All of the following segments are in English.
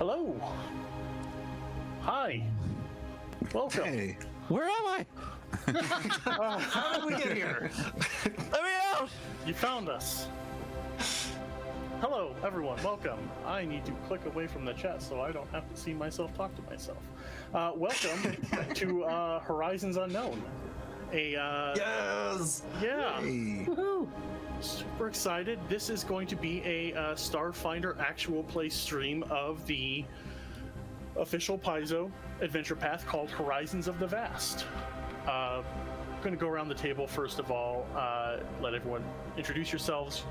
Hello. Hi. Welcome. Hey. Where am I? How did we get here? Let me out! You found us. Hello, everyone. Welcome. I need to click away from the chat so I don't have to see myself talk to myself. Welcome to Horizons Unknown. Yes! Yeah. Hey. Woohoo! Super excited. This is going to be a Starfinder actual play stream of the official Paizo adventure path called Horizons of the Vast. I'm going to go around the table first of all, let everyone introduce yourselves,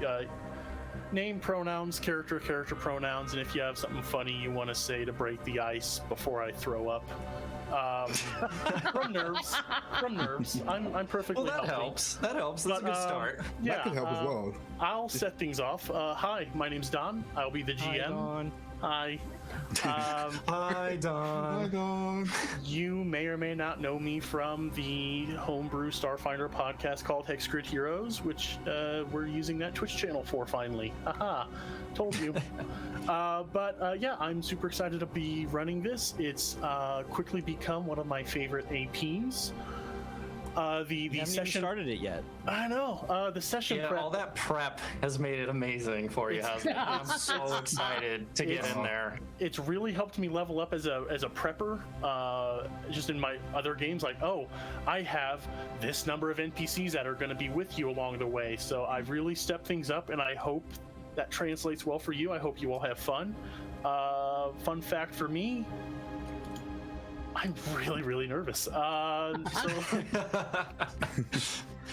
name, pronouns, character pronouns, and if you have something funny you want to say to break the ice before I throw up. From nerves. I'm perfectly Well, that healthy. helps. That helps. That's a good start. Yeah, That could help as well. I'll set things off. Hi, my name's Don. I'll be the GM. Hi. Hi, Don. Hi, Don. You may or may not know me from the homebrew Starfinder podcast called Hexgrid Heroes, which we're using that Twitch channel for finally. Haha, told you. But yeah, I'm super excited to be running this. It's quickly become one of my favorite APs. The haven't session even started it yet. I know. The session Yeah, prep. all that prep has made it amazing for you, hasn't it? I'm so excited to get in there. It's really helped me level up as a prepper. Just in my other games, like, oh, I have this number of NPCs that are going to be with you along the way. So I've really stepped things up, and I hope that translates well for you. I hope you all have fun. Fun fact for me, I'm really nervous. So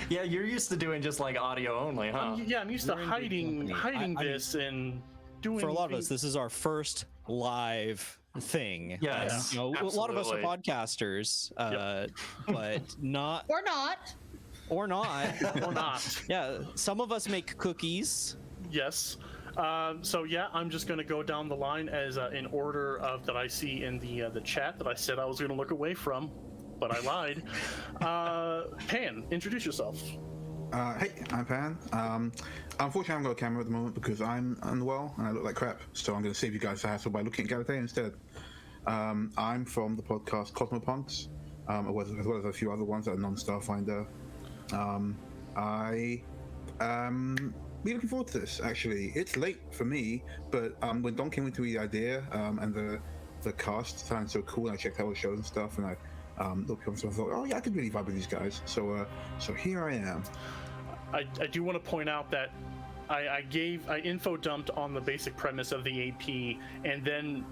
Yeah, you're used to doing just like audio only, huh? I'm used to You're in good hiding company. this and doing. For a lot of us, things. this is our first live thing. Yes, And, a lot of us are absolutely. podcasters, but not Or not. or not. or not. Yeah, some of us make cookies. Yes. So yeah, I'm just going to go down the line as in order of that I see in the chat that I said I was going to look away from, but I lied. Pan, introduce yourself. Hey, I'm Pan. Unfortunately, I haven't got a camera at the moment because I'm unwell and I look like crap. So I'm going to save you guys the hassle by looking at Galatea instead. I'm from the podcast Cosmopunks, as well as a few other ones that are non-Starfinder. I am really looking forward to this. Actually, it's late for me, but when Don came into the idea and the cast sounded so cool, and I checked out all the shows and stuff, and I looked up and I thought, oh yeah, I could really vibe with these guys. So here I am. I do want to point out that I info dumped on the basic premise of the AP, and then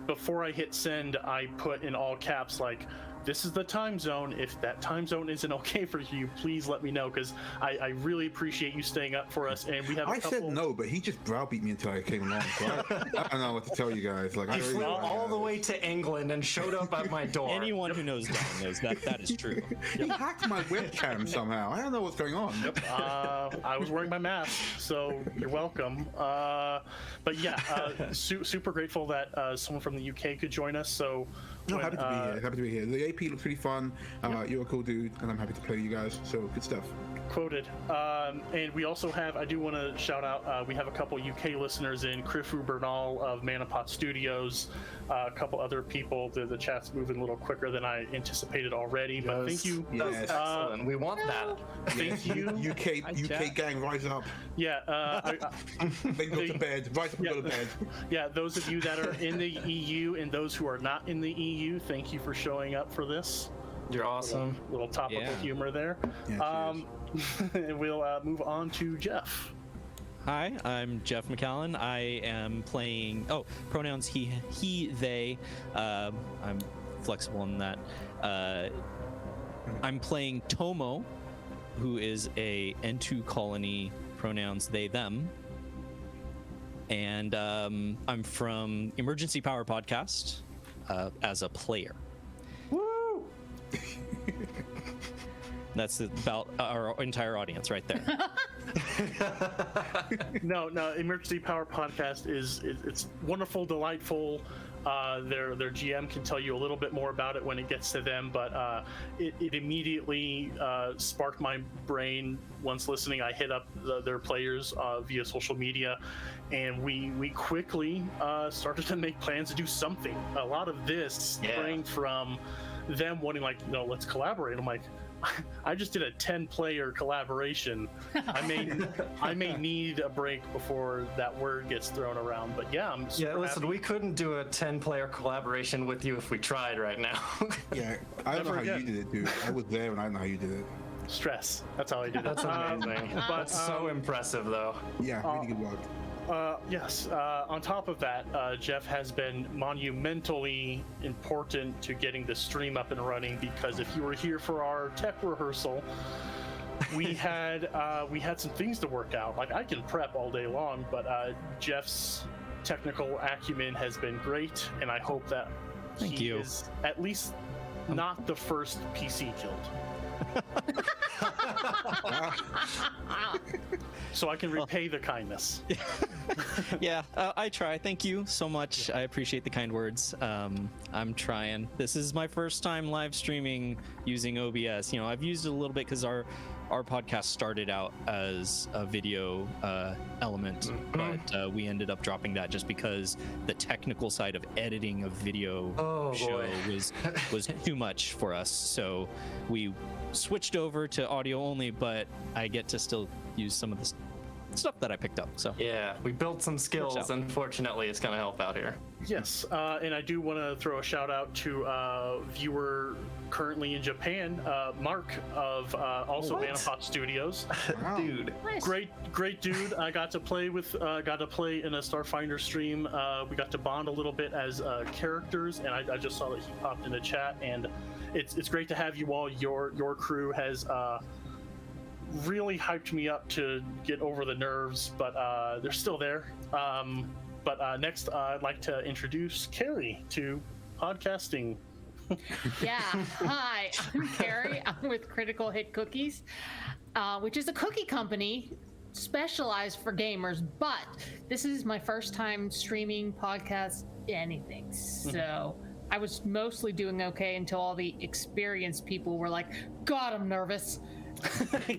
before I hit send, I put in all caps like, this is the time zone. If that time zone isn't okay for you, please let me know, because I really appreciate you staying up for us. And we have I said no, but he just browbeat me until I came along. So I don't know what to tell you guys. Like, He flew all the way to England and showed up at my door. Anyone who knows Don knows that is true. He hacked my webcam somehow. I don't know what's going on. I was wearing my mask, so you're welcome. But yeah, super grateful that someone from the UK could join us. So No, happy to be here. Happy to be here. The AP looks pretty fun. You're a cool dude, and I'm happy to play you guys. So good stuff. Quoted. And we also have, I do want to shout out, we have a couple UK listeners in, Krifu Bernal of Manapot Studios, a couple other people. The chat's moving a little quicker than I anticipated already, but thank you. That's Yes. excellent. We want that. Thank you. UK gang, rise up. Yeah, They go to bed. Rise up and go to bed. yeah, those of you that are in the EU and those who are not in the EU, thank you for showing up for this. You're awesome. Little topical Yeah. humor there. Yeah, And we'll move on to Jeff. Hi, I'm Jeff McAllen. I am playing. Oh, pronouns he, they. I'm flexible in that. I'm playing Tomo, who is a N2 colony. Pronouns they, them. And I'm from Emergency Power Podcast as a player. Woo! That's about our entire audience right there. No, Emergency Power Podcast it's wonderful, delightful. Their GM can tell you a little bit more about it when it gets to them, but it immediately sparked my brain. Once listening, I hit up their players via social media, and we quickly started to make plans to do something. A lot of this sprang from them wanting, like, let's collaborate. I'm like, I just did a 10-player collaboration. I may need a break before that word gets thrown around. But yeah, I'm super listen, happy. we couldn't do a 10-player collaboration with you if we tried right now. Yeah, I don't know how Never you did it, dude. I was there and I don't know how you did it. Stress. That's how I did it. That's amazing. But That's so impressive, though. Yeah, really good work. Yes. On top of that, Jeff has been monumentally important to getting the stream up and running, because if you were here for our tech rehearsal, we had some things to work out. Like, I can prep all day long, but Jeff's technical acumen has been great, and I hope that Thank he you. is at least not the first PC killed. So I can repay the kindness. Yeah, I try. Thank you so much. I appreciate the kind words. I'm trying. This is my first time live streaming using OBS. I've used it a little bit because our podcast started out as a video element, but we ended up dropping that just because the technical side of editing a video show was too much for us. So we switched over to audio only, but I get to still use some of the stuff that I picked up. So Yeah, we built some skills. Unfortunately, it's going to help out here. Yes, and I do want to throw a shout out to viewer currently in Japan, Mark of also What? Manapot Studios. Wow. Dude. Nice. Great dude. I got to play in a Starfinder stream. We got to bond a little bit as characters, and I just saw that he popped in the chat, and it's great to have you all. Your crew has really hyped me up to get over the nerves, but they're still there. But next, I'd like to introduce Carrie to podcasting. Yeah. Hi, I'm Carrie. I'm with Critical Hit Cookies, which is a cookie company specialized for gamers. But this is my first time streaming podcast anything. So I was mostly doing okay until all the experienced people were like, God, I'm nervous. What are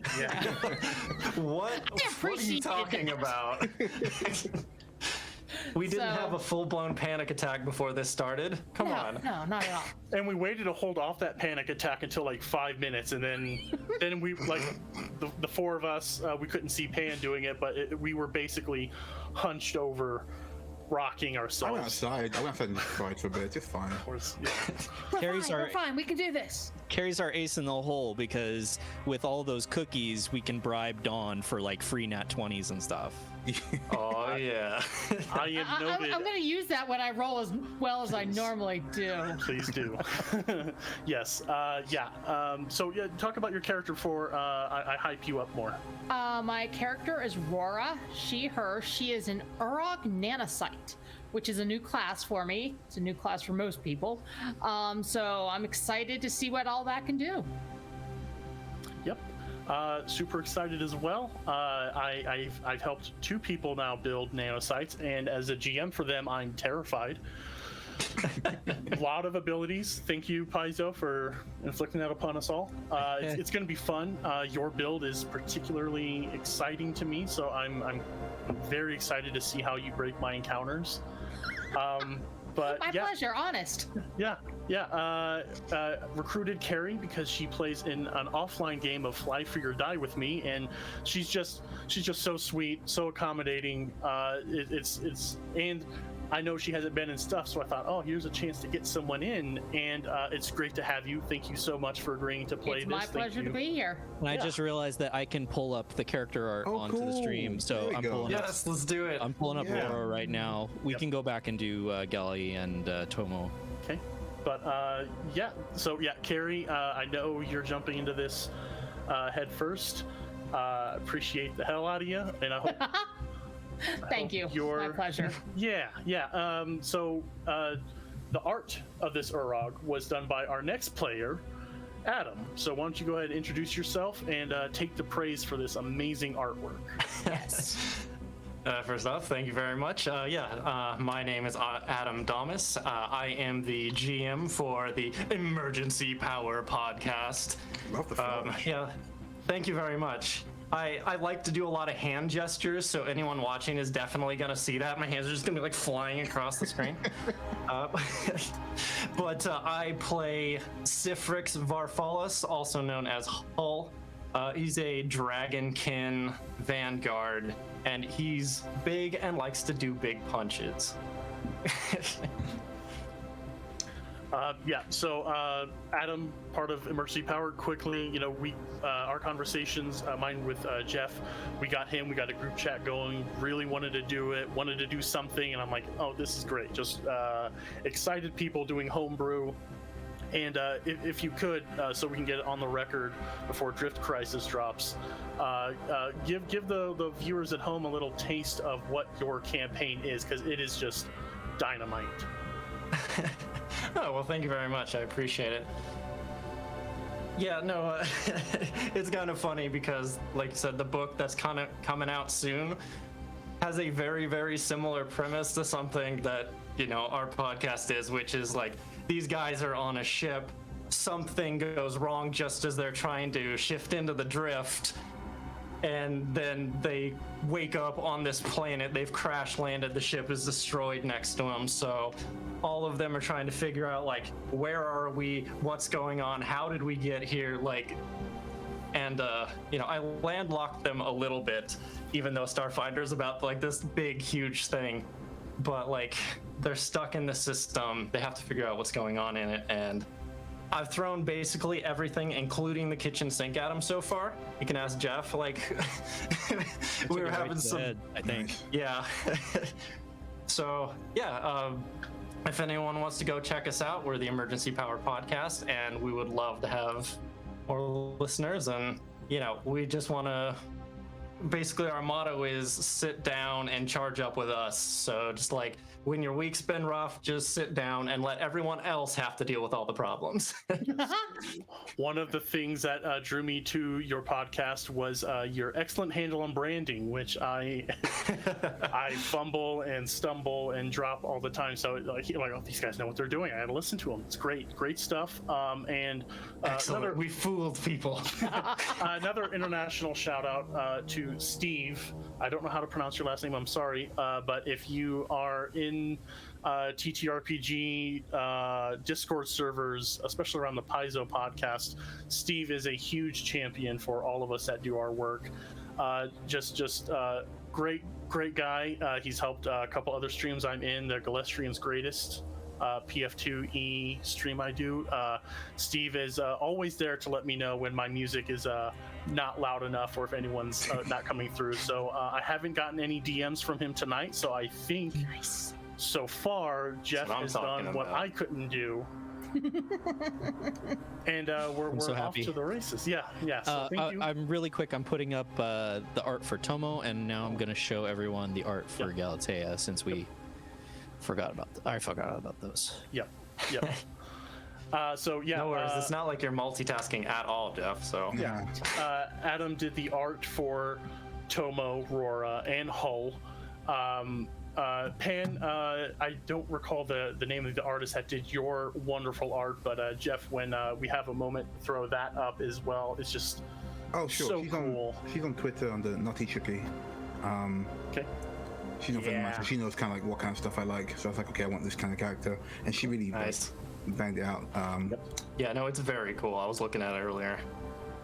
you appreciate talking that. about? We didn't So- have a full-blown panic attack before this started. Come on. No, not at all. And we waited to hold off that panic attack until like 5 minutes, and then we, like, the four of us, we couldn't see Pan doing it, but we were basically hunched over, rocking I went ourselves. outside. And cried for a bit. It's fine. Of course, yeah. We're fine. We can do this. Carrie's our ace in the hole because with all those cookies, we can bribe Dawn for like free nat 20s and stuff. Oh, yeah. I am noted. I'm going to use that when I roll as well as I normally do. Please do. Yes. So yeah, talk about your character before I hype you up more. My character is Rora, she, her. She is an Urog Nanocyte, which is a new class for me. It's a new class for most people. So I'm excited to see what all that can do. Yep. Super excited as well. I've helped 2 people now build nanocytes, and as a GM for them, I'm terrified. A lot of abilities. Thank you, Paizo, for inflicting that upon us all. It's going to be fun. Your build is particularly exciting to me, so I'm very excited to see how you break my encounters. But My yeah. pleasure, honest. Yeah. Recruited Carrie because she plays in an offline game of Fly for Your Die with me, and she's just so sweet, so accommodating. And I know she hasn't been in stuff, so I thought, oh, here's a chance to get someone in, and it's great to have you. Thank you so much for agreeing to play It's this. my Thank pleasure to you. be here. And I Yeah. just realized that I can pull up the character art Oh, onto the cool. stream. There So we I'm go. pulling up. Yes, let's do it. I'm pulling up Yeah. Laura right now. We can go back and do Gali and Tomo. Okay. But Carrie, I know you're jumping into this head first. Appreciate the hell out of you, and I hope. Thank you. You're- My pleasure. Yeah. The art of this Urog was done by our next player, Adam. So why don't you go ahead and introduce yourself and take the praise for this amazing artwork? Yes. First off, thank you very much. My name is Adam Domus. I am the GM for the Emergency Power podcast. Love the flow. Thank you very much. I like to do a lot of hand gestures, so anyone watching is definitely going to see that. My hands are just going to be like flying across the screen. But I play Sifrix Varfalis, also known as Hull. He's a dragonkin vanguard, and he's big and likes to do big punches. Adam, part of Emergency Power, quickly, our conversations, mine with Jeff, we got a group chat going, really wanted to do something, and I'm like, oh, this is great. Just excited people doing homebrew. And if you could, so we can get it on the record before Drift Crisis drops, give the viewers at home a little taste of what your campaign is, because it is just dynamite. Oh, well, thank you very much. I appreciate it. Yeah, no, it's kind of funny because, like you said, the book that's kind of coming out soon has a very, very similar premise to something that, our podcast is, which is like, these guys are on a ship, something goes wrong just as they're trying to shift into the drift, and then they wake up on this planet. They've crash landed, the ship is destroyed next to them, so all of them are trying to figure out, like, where are we, what's going on, how did we get here, and I landlocked them a little bit, even though Starfinder's about like this big huge thing, but like they're stuck in the system. They have to figure out what's going on in it, and I've thrown basically everything, including the kitchen sink, at him so far. You can ask Jeff. Like, we were having some. I think. Yeah. So yeah. If anyone wants to go check us out, we're the Emergency Power Podcast, and we would love to have more listeners. And we just want to. Basically, our motto is sit down and charge up with us. So just like, when your week's been rough, just sit down and let everyone else have to deal with all the problems. One of the things that drew me to your podcast was your excellent handle on branding, which I fumble and stumble and drop all the time. So oh, these guys know what they're doing. I had to listen to them. It's great stuff. Excellent. We fooled people. Another international shout out to Steve. I don't know how to pronounce your last name. I'm sorry, but if you are in TTRPG Discord servers, especially around the Paizo podcast, Steve is a huge champion for all of us that do our work. Great guy. He's helped a couple other streams I'm in, the Galestrian's Greatest PF2E stream I do. Steve is always there to let me know when my music is not loud enough, or if anyone's not coming through. So I haven't gotten any DMs from him tonight, so I think so far Jeff has done what I couldn't do. And we're so off happy. to the races. Yeah. So thank you. I'm really quick. I'm putting up the art for Tomo, and now I'm going to show everyone the art for Galatea, since we forgot about those. Yep. So yeah. No worries. It's not like you're multitasking at all, Jeff. So Yeah. Adam did the art for Tomo, Rora, and Hull. Pan, I don't recall the name of the artist that did your wonderful art, but Jeff, when we have a moment, throw that up as well. It's just Sure. so she's cool. She's on Twitter under Naughty Chippy. Okay. She's not very much, but she knows kind of like what kind of stuff I like. So I was like, okay, I want this kind of character, and she really nice. banged it out. Yeah, no, it's very cool. I was looking at it earlier.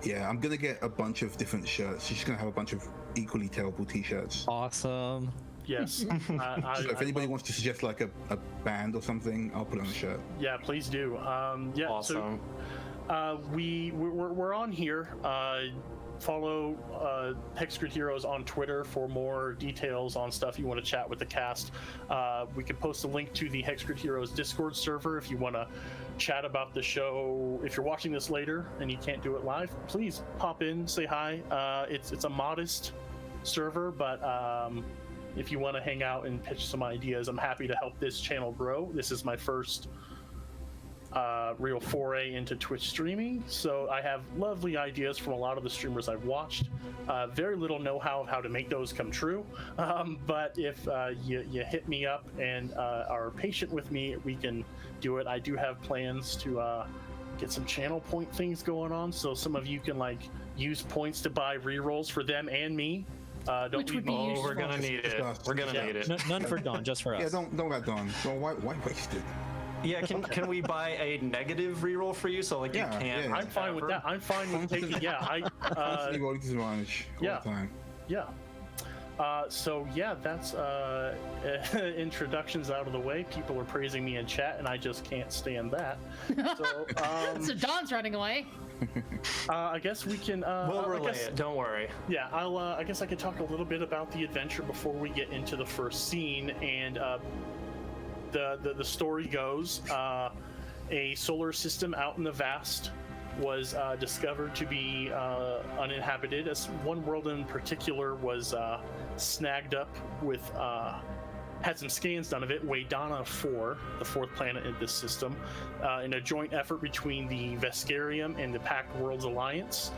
Yeah, I'm gonna get a bunch of different shirts. She's gonna have a bunch of equally terrible T-shirts. Awesome. Yes. So if anybody wants to suggest like a band or something, I'll put it on the shirt. Yeah, please do. Awesome. So we're on here. Follow Hexgrid Heroes on Twitter for more details on stuff you want to chat with the cast. We can post a link to the Hexgrid Heroes Discord server if you want to chat about the show. If you're watching this later and you can't do it live, please pop in, say hi. It's a modest server, but if you want to hang out and pitch some ideas, I'm happy to help this channel grow. This is my first real foray into Twitch streaming. So I have lovely ideas from a lot of the streamers I've watched. Very little know-how of how to make those come true. But if you hit me up and are patient with me, we can do it. I do have plans to get some channel point things going on, so some of you can like use points to buy rerolls for them and me. Don't Which would leave be me. useful. We're gonna need it. We're gonna need it. None for Dawn, just for us. Yeah, don't let Dawn. Well, why waste it? Yeah, can we buy a negative reroll for you so like Yeah, you can't? yeah. I'm fine with that. I'm fine with taking. Yeah, Constantly rolling disadvantage all yeah. the time. yeah. So yeah, that's introductions out of the way. People are praising me in chat, and I just can't stand that. So, So Dawn's running away. I guess we can. We'll I relay guess- it. Don't worry. Yeah, I guess I could talk a little bit about the adventure before we get into the first scene. And the story goes, a solar system out in the vast was discovered to be uninhabited. As one world in particular was snagged up with, had some scans done of it, Waydana 4, the fourth planet in this system, in a joint effort between the Vescarium and the Pact Worlds Alliance.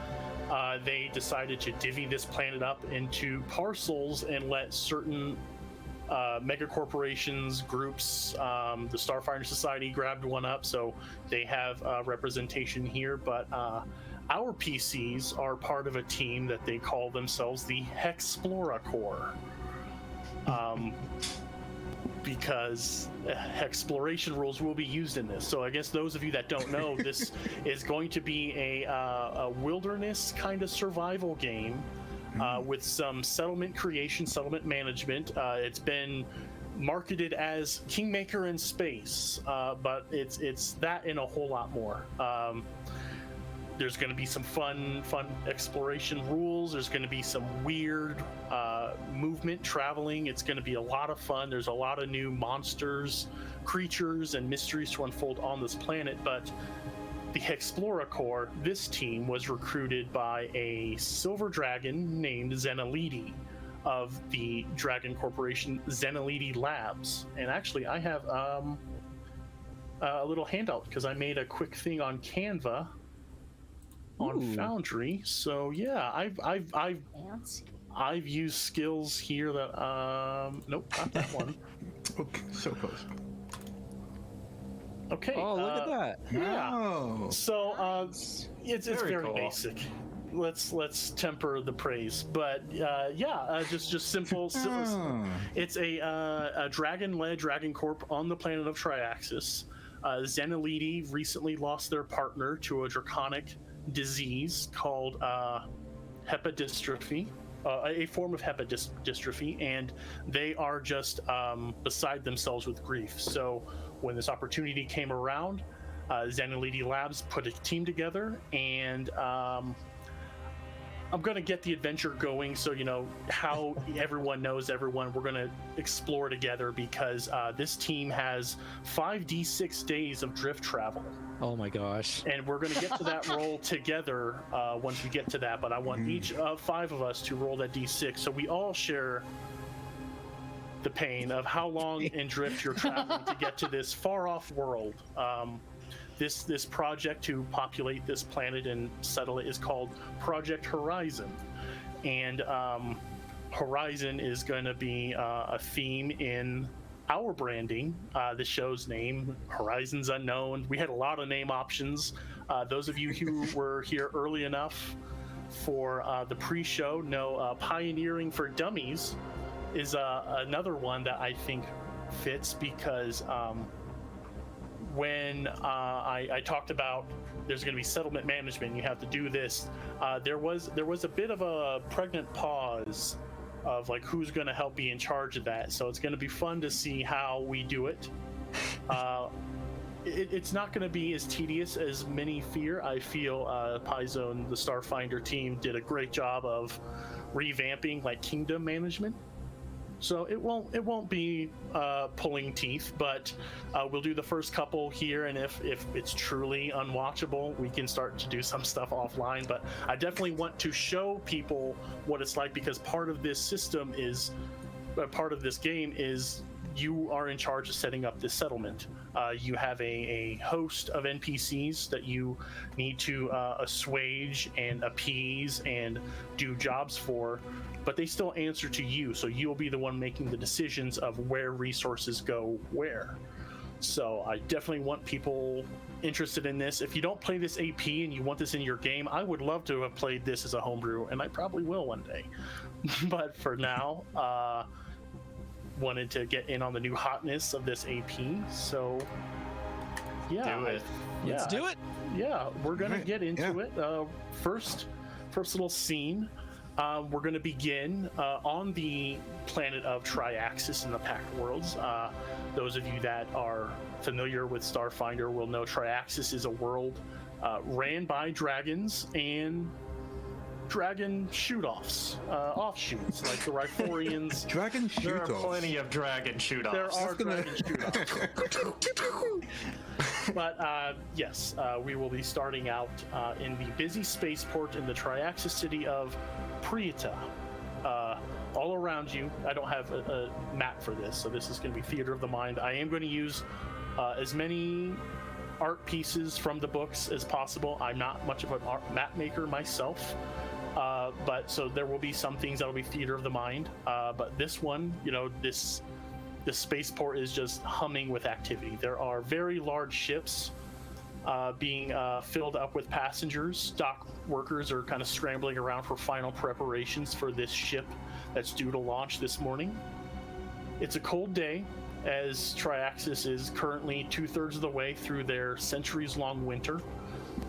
They decided to divvy this planet up into parcels and let certain mega corporations, groups, the Starfighter Society grabbed one up, so they have representation here. But our PCs are part of a team that they call themselves the Hexplora Corps. Because exploration rules will be used in this. So I guess those of you that don't know, this is going to be a wilderness kind of survival game with some settlement creation, settlement management. It's been marketed as Kingmaker in space, but it's that and a whole lot more. There's going to be some fun exploration rules. There's going to be some weird movement, traveling. It's going to be a lot of fun. There's a lot of new monsters, creatures, and mysteries to unfold on this planet. But the Hexplora Corps, this team was recruited by a silver dragon named Zenalidi of the Dragon Corporation Zenalidi Labs. And actually, I have a little handout because I made a quick thing on Canva. On Ooh. Foundry, so yeah, Fancy. I've used skills here that nope, not that one. Okay, so close. Okay. Oh, look at that. Yeah. Oh. So it's Very very cool. basic. Let's temper the praise, but just simple. Ah. It's a dragon-led Dragon Corp on the planet of Triaxis. Zenalidi recently lost their partner to a draconic disease called hepatostrophy, a form of hepatostrophy, and they are just beside themselves with grief. So when this opportunity came around, Zenalidi Labs put a team together, and I'm going to get the adventure going, so you know how everyone knows everyone. We're going to explore together because this team has 5d6 days of drift travel. Oh my gosh. And we're going to get to that roll together once we get to that, but I want each of 5 of us to roll that d6 so we all share the pain of how long in drift you're traveling to get to this far-off world. This project to populate this planet and settle it is called Project Horizon. And Horizon is going to be a theme in our branding. The show's name, Horizons Unknown. We had a lot of name options. Those of you who were here early enough for the pre-show know Pioneering for Dummies is another one that I think fits because when I talked about there's going to be settlement management, you have to do this, there was a bit of a pregnant pause of like who's going to help be in charge of that. So it's going to be fun to see how we do it. It's not going to be as tedious as many fear. I feel Paizo, the Starfinder team, did a great job of revamping like kingdom management. So it won't be pulling teeth, but we'll do the first couple here, and if it's truly unwatchable, we can start to do some stuff offline. But I definitely want to show people what it's like, because part of this system is part of this game is you are in charge of setting up this settlement. You have a host of NPCs that you need to assuage and appease and do jobs for, but they still answer to you, so you'll be the one making the decisions of where resources go where. So I definitely want people interested in this. If you don't play this AP and you want this in your game, I would love to have played this as a homebrew, and I probably will one day. But for now, wanted to get in on the new hotness of this AP. So yeah, Do it. Let's do it. Yeah, we're gonna Right, get into yeah. it. First little scene. We're going to begin on the planet of Triaxis in the Pact Worlds. Those of you that are familiar with Starfinder will know Triaxis is a world ran by dragons and dragon shoot-offs, offshoots, like the Riforians. Dragon There are shoot-offs. plenty of dragon shoot-offs. There are gonna- dragon shoot-offs. But yes, we will be starting out in the busy spaceport in the Triaxis city of Prieta. All around you, I don't have a map for this, so this is going to be theater of the mind. I am going to use as many art pieces from the books as possible. I'm not much of an art map maker myself, but so there will be some things that will be theater of the mind. But this one, this spaceport is just humming with activity. There are very large ships being filled up with passengers. Dock workers are kind of scrambling around for final preparations for this ship that's due to launch this morning. It's a cold day, as Triaxis is currently 2/3 of the way through their centuries-long winter.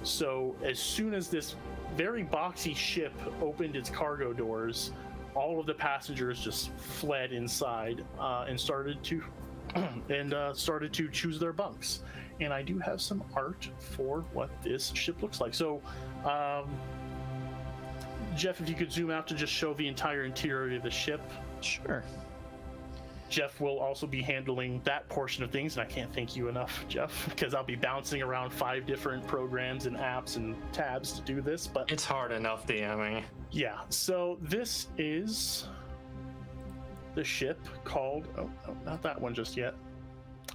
So as soon as this very boxy ship opened its cargo doors, all of the passengers just fled inside and started to choose their bunks. And I do have some art for what this ship looks like. So, Jeff, if you could zoom out to just show the entire interior of the ship. Sure. Jeff will also be handling that portion of things, and I can't thank you enough, Jeff, because I'll be bouncing around 5 different programs and apps and tabs to do this. But It's hard enough DMing. yeah, so this is the ship called, oh, not that one just yet.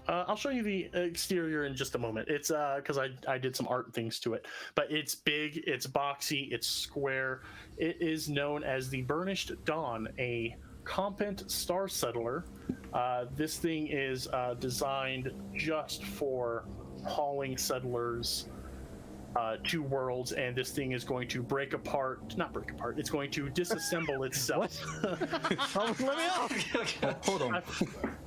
I'll show you the exterior in just a moment. It's because I did some art things to it, but it's big, it's boxy, it's square. It is known as the Burnished Dawn, a competent star settler. This thing is designed just for hauling settlers to worlds, and this thing is going to not break apart, it's going to disassemble itself. Let me off. Hold on.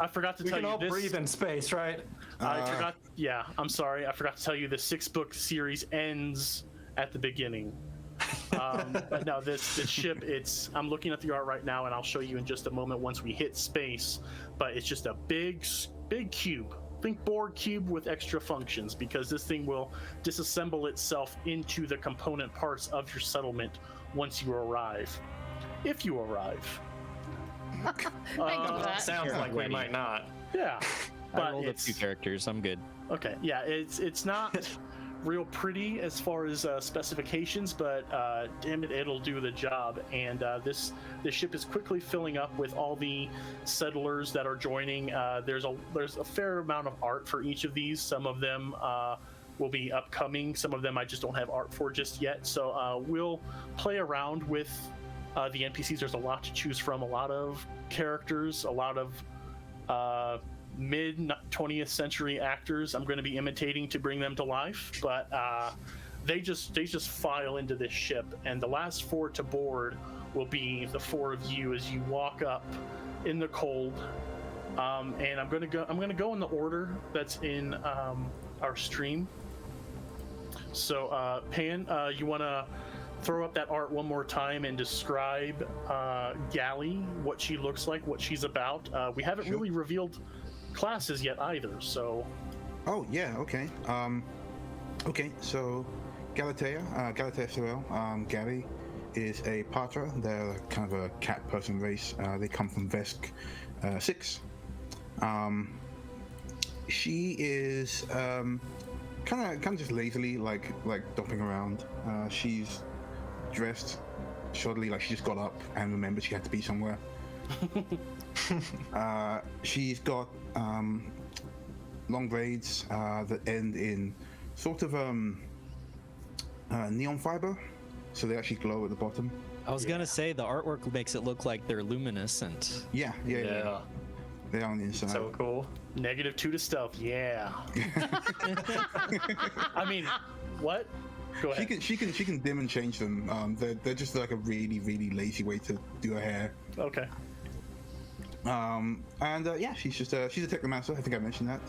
I forgot to We tell can you all this. breathe in space, right? I'm sorry, I forgot to tell you the 6-book series ends at the beginning. But no, this ship, I'm looking at the art right now, and I'll show you in just a moment once we hit space, but it's just a big cube. Think board cube with extra functions, because this thing will disassemble itself into the component parts of your settlement once you arrive. If you arrive. Thank you for that. Sounds Here, like we ready. might not. Yeah. I But rolled a few characters. I'm good. okay, yeah, it's not real pretty as far as specifications, but damn it, it'll do the job. And this ship is quickly filling up with all the settlers that are joining. There's a fair amount of art for each of these. Some of them will be upcoming. Some of them I just don't have art for just yet. So we'll play around with the NPCs. There's a lot to choose from. A lot of characters. A lot of mid 20th century actors I'm going to be imitating to bring them to life, but they just file into this ship, and the last 4 to board will be the 4 of you as you walk up in the cold. And I'm going to go in the order that's in our stream. So Pan, you want to throw up that art one more time and describe Gally, what she looks like, what she's about. We haven't really revealed classes yet either, so Oh yeah, okay. Okay, so Galatea Sorel, Gally is a Patra. They're kind of a cat person race. They come from Vesk 6. She is kind of just lazily like dopping around. She's dressed shoddily, like she just got up and remembered she had to be somewhere. She's got long braids that end in sort of neon fiber, so they actually glow at the bottom. I was gonna say the artwork makes it look like they're luminescent. Yeah. They are on the inside. So cool. -2 to stealth. Yeah. I mean, what? Go ahead. She can dim and change them. They're just like a really, really lazy way to do her hair. Okay. Yeah, she's a technomancer. I think I mentioned that.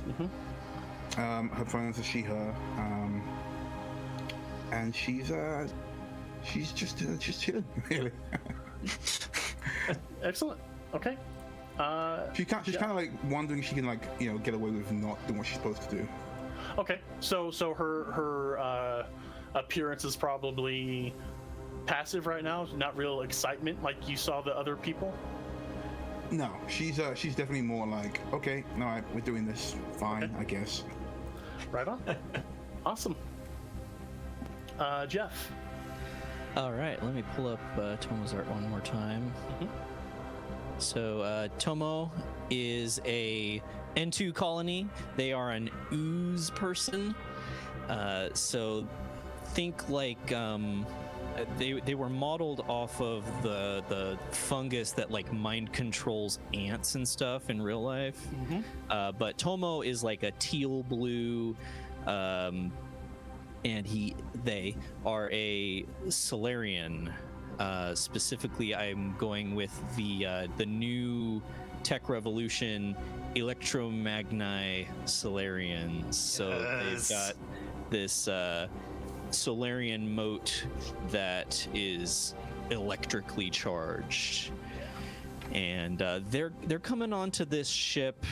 Her pronouns are she, her, and she's just chilling, really. Excellent. Okay. She's kind of like wondering if she can get away with not doing what she's supposed to do. Okay. So her appearance is probably passive right now. Not real excitement like you saw the other people. No, she's definitely more like, okay, all right, we're doing this, fine, Okay. I guess. Right on. Awesome. Jeff. All right, let me pull up Tomo's art one more time. So Tomo is a N2 colony. They are an ooze person. So think like they were modeled off of the fungus that like mind controls ants and stuff in real life. But Tomo is like a teal blue, and they are a Solarian. Specifically, I'm going with the new Tech Revolution Electromagni Solarians. So they've got this Solarian mote that is electrically charged, and they're coming onto this ship.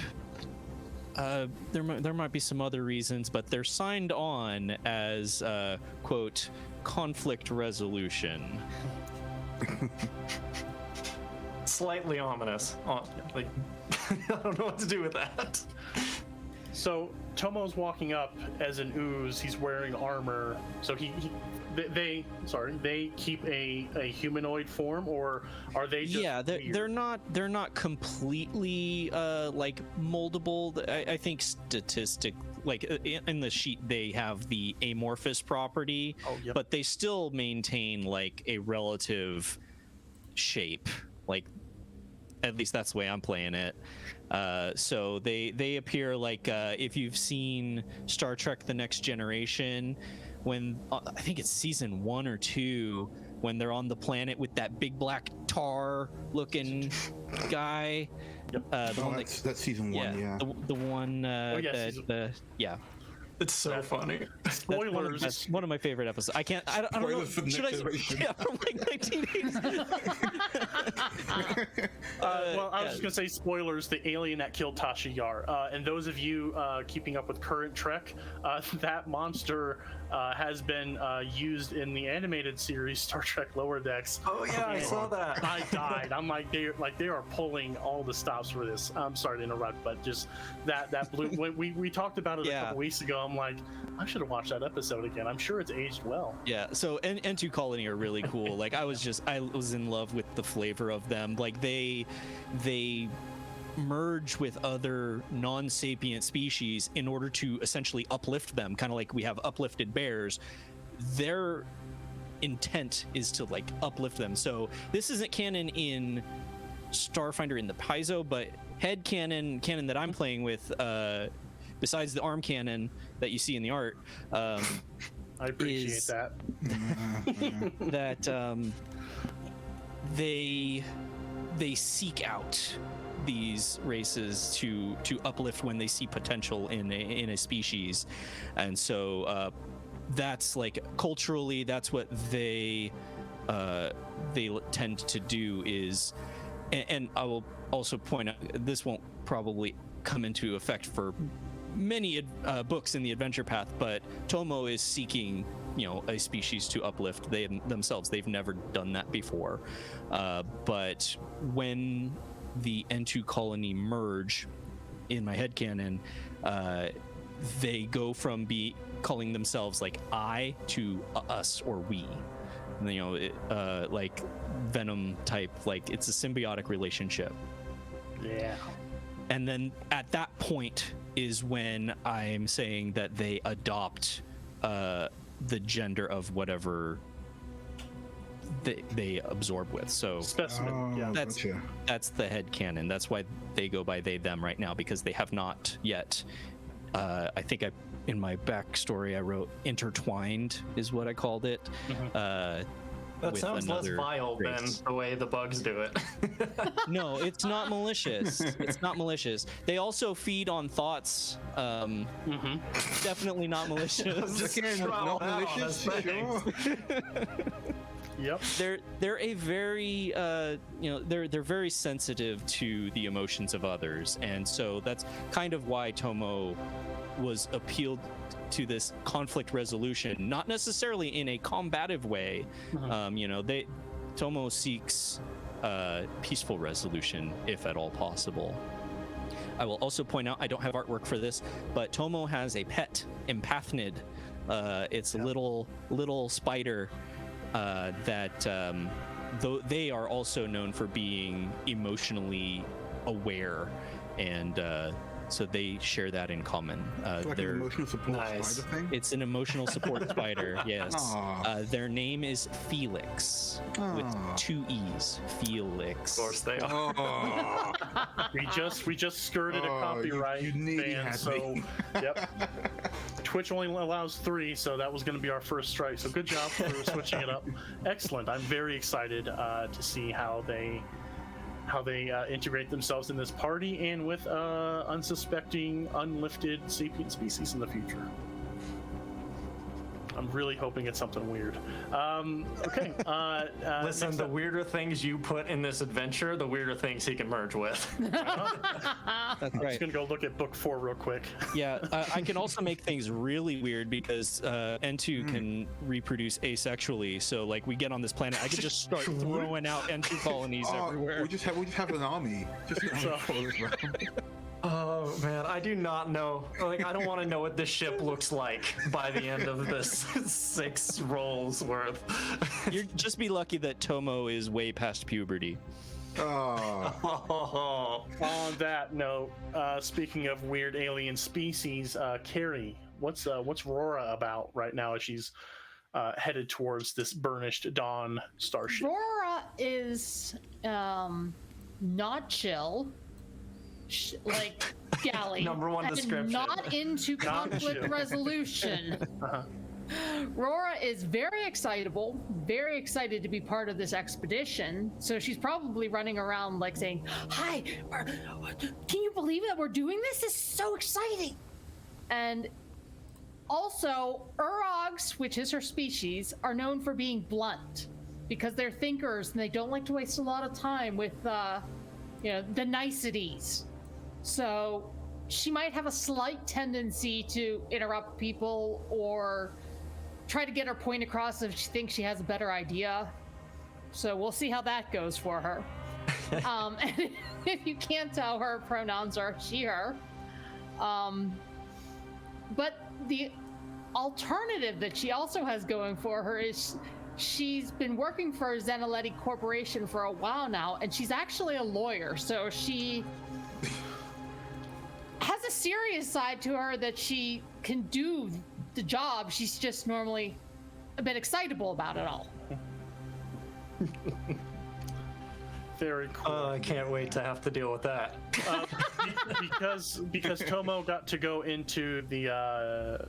There might be some other reasons, but they're signed on as quote conflict resolution. Slightly ominous. Like, I don't know what to do with that. So Tomo's walking up as an ooze. He's wearing armor. So they keep a humanoid form, or are they just they're not completely like moldable. I think in the sheet they have the amorphous property, but they still maintain like a relative shape. Like, at least that's the way I'm playing it. So they appear like if you've seen Star Trek: The Next Generation, when I think it's season 1 or 2, when they're on the planet with that big black tar looking guy. That's season 1. Yeah. The one. It's so funny. Spoilers. That's one of my favorite episodes. I don't know. Should I? Yeah, from like 1980s. Well, I was just gonna say spoilers. The alien that killed Tasha Yar, and those of you keeping up with current Trek, that monster has been used in the animated series Star Trek Lower Decks. Oh yeah, I saw that. I died. I'm like they are pulling all the stops for this. I'm sorry to interrupt, but just that blew. When we talked about it a couple weeks ago, I'm like, I should have watched that episode again. I'm sure it's aged well. Yeah. So N2 Colony are really cool. Like I was in love with the flavor of them. Like they merge with other non-sapient species in order to essentially uplift them, kind of like we have uplifted bears. Their intent is to like uplift them. So this isn't canon in Starfinder in the Paizo, but head canon that I'm playing with, besides the arm cannon that you see in the art, I appreciate that. That they seek out these races to uplift when they see potential in a species, and so that's like culturally that's what they tend to do is, and I will also point out this won't probably come into effect for many books in the adventure path, but Tomo is seeking a species to uplift themselves. They've never done that before, but when the N2 colony merge in my headcanon, they go from calling themselves like I to us or we. like venom type, like it's a symbiotic relationship. Yeah. And then at that point is when I'm saying that they adopt the gender of whatever they absorb with. So Specimen. Yeah. Gotcha. that's the head canon. That's why they go by they them right now, because they have not yet. I think in my backstory I wrote intertwined is what I called it. That with sounds less another vile than race. the way the bugs do it. No, it's not malicious. It's not malicious. They also feed on thoughts. Definitely not malicious. Just Again, travel not out on malicious. us things. Sure. Yep. They're a very they're very sensitive to the emotions of others, and so that's kind of why Tomo was appealed to this conflict resolution, not necessarily in a combative way. Tomo seeks peaceful resolution if at all possible. I will also point out, I don't have artwork for this, but Tomo has a pet empathnid. It's a little spider that though they are also known for being emotionally aware, and so they share that in common. Like an they're emotional support Nice. spider thing. It's an emotional support spider, yes. Aw. Their name is Felix, with Aw. 2 E's. Felix. Of course they are. Oh, We just skirted a Oh, copyright you nearly ban, had so me. yep. Twitch only allows 3, so that was going to be our first strike. So good job for switching it up. Excellent. I'm very excited to see how they integrate themselves in this party and with unsuspecting, unlifted sapient species in the future. I'm really hoping it's something weird. Okay. Listen, next the up- weirder things you put in this adventure, the weirder things he can merge with. That's I'm just right. gonna go look at book 4 real quick. Yeah, I can also make things really weird because N2 can reproduce asexually. So, like, we get on this planet, I could just start throwing out N2 colonies Oh, everywhere. we just have an army. Just So- follow us around. Oh man, I do not know. Like, I don't want to know what this ship looks like by the end of this 6 rolls worth. You'd just be lucky that Tomo is way past puberty. Oh, Oh, On that note, speaking of weird alien species, Carrie, what's Rora about right now as she's headed towards this burnished dawn starship? Aurora is not chill. Like Galley. Number one and description. Not into conflict chill. resolution. Rora is very excitable, very excited to be part of this expedition. So she's probably running around like saying, "Hi, can you believe that we're doing this? This is so exciting!" And also, Urogs, which is her species, are known for being blunt because they're thinkers and they don't like to waste a lot of time with, the niceties. So she might have a slight tendency to interrupt people or try to get her point across if she thinks she has a better idea. So we'll see how that goes for her. And if you can't tell, her pronouns are she, her. But the alternative that she also has going for her is she's been working for Zenaletti Corporation for a while now, and she's actually a lawyer. So she has a serious side to her that she can do the job. She's just normally a bit excitable about it all. Very cool. I can't wait to have to deal with that. Because Tomo got to go into the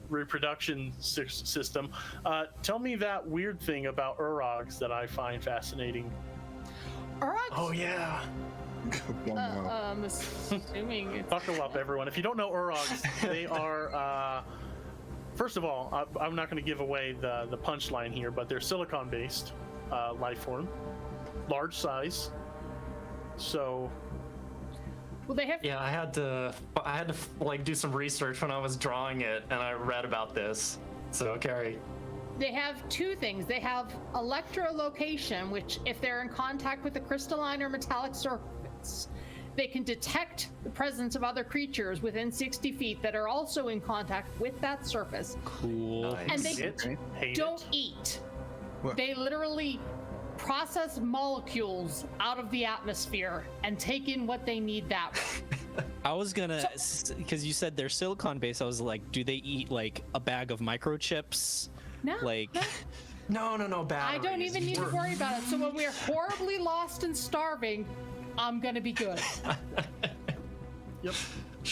reproduction system. Tell me that weird thing about Urogs that I find fascinating. Urogs? Oh yeah. wow. I'm assuming it's... Buckle up, everyone. If you don't know Urogs, they are. First of all, I'm not going to give away the punchline here, but they're silicon-based life form, large size. So. Well, they have... Yeah, I had to like do some research when I was drawing it, and I read about this. So Carrie. They have 2 things. They have electrolocation, which if they're in contact with a crystalline or metallic surface, they can detect the presence of other creatures within 60 feet that are also in contact with that surface. Cool. And they Hate it. don't eat. They literally process molecules out of the atmosphere and take in what they need that way. I was gonna, because you said they're silicon based. I was like, do they eat like a bag of microchips? No, Like, no. No, batteries. I don't even need to worry about it. So when we're horribly lost and starving, I'm gonna be good. Yep.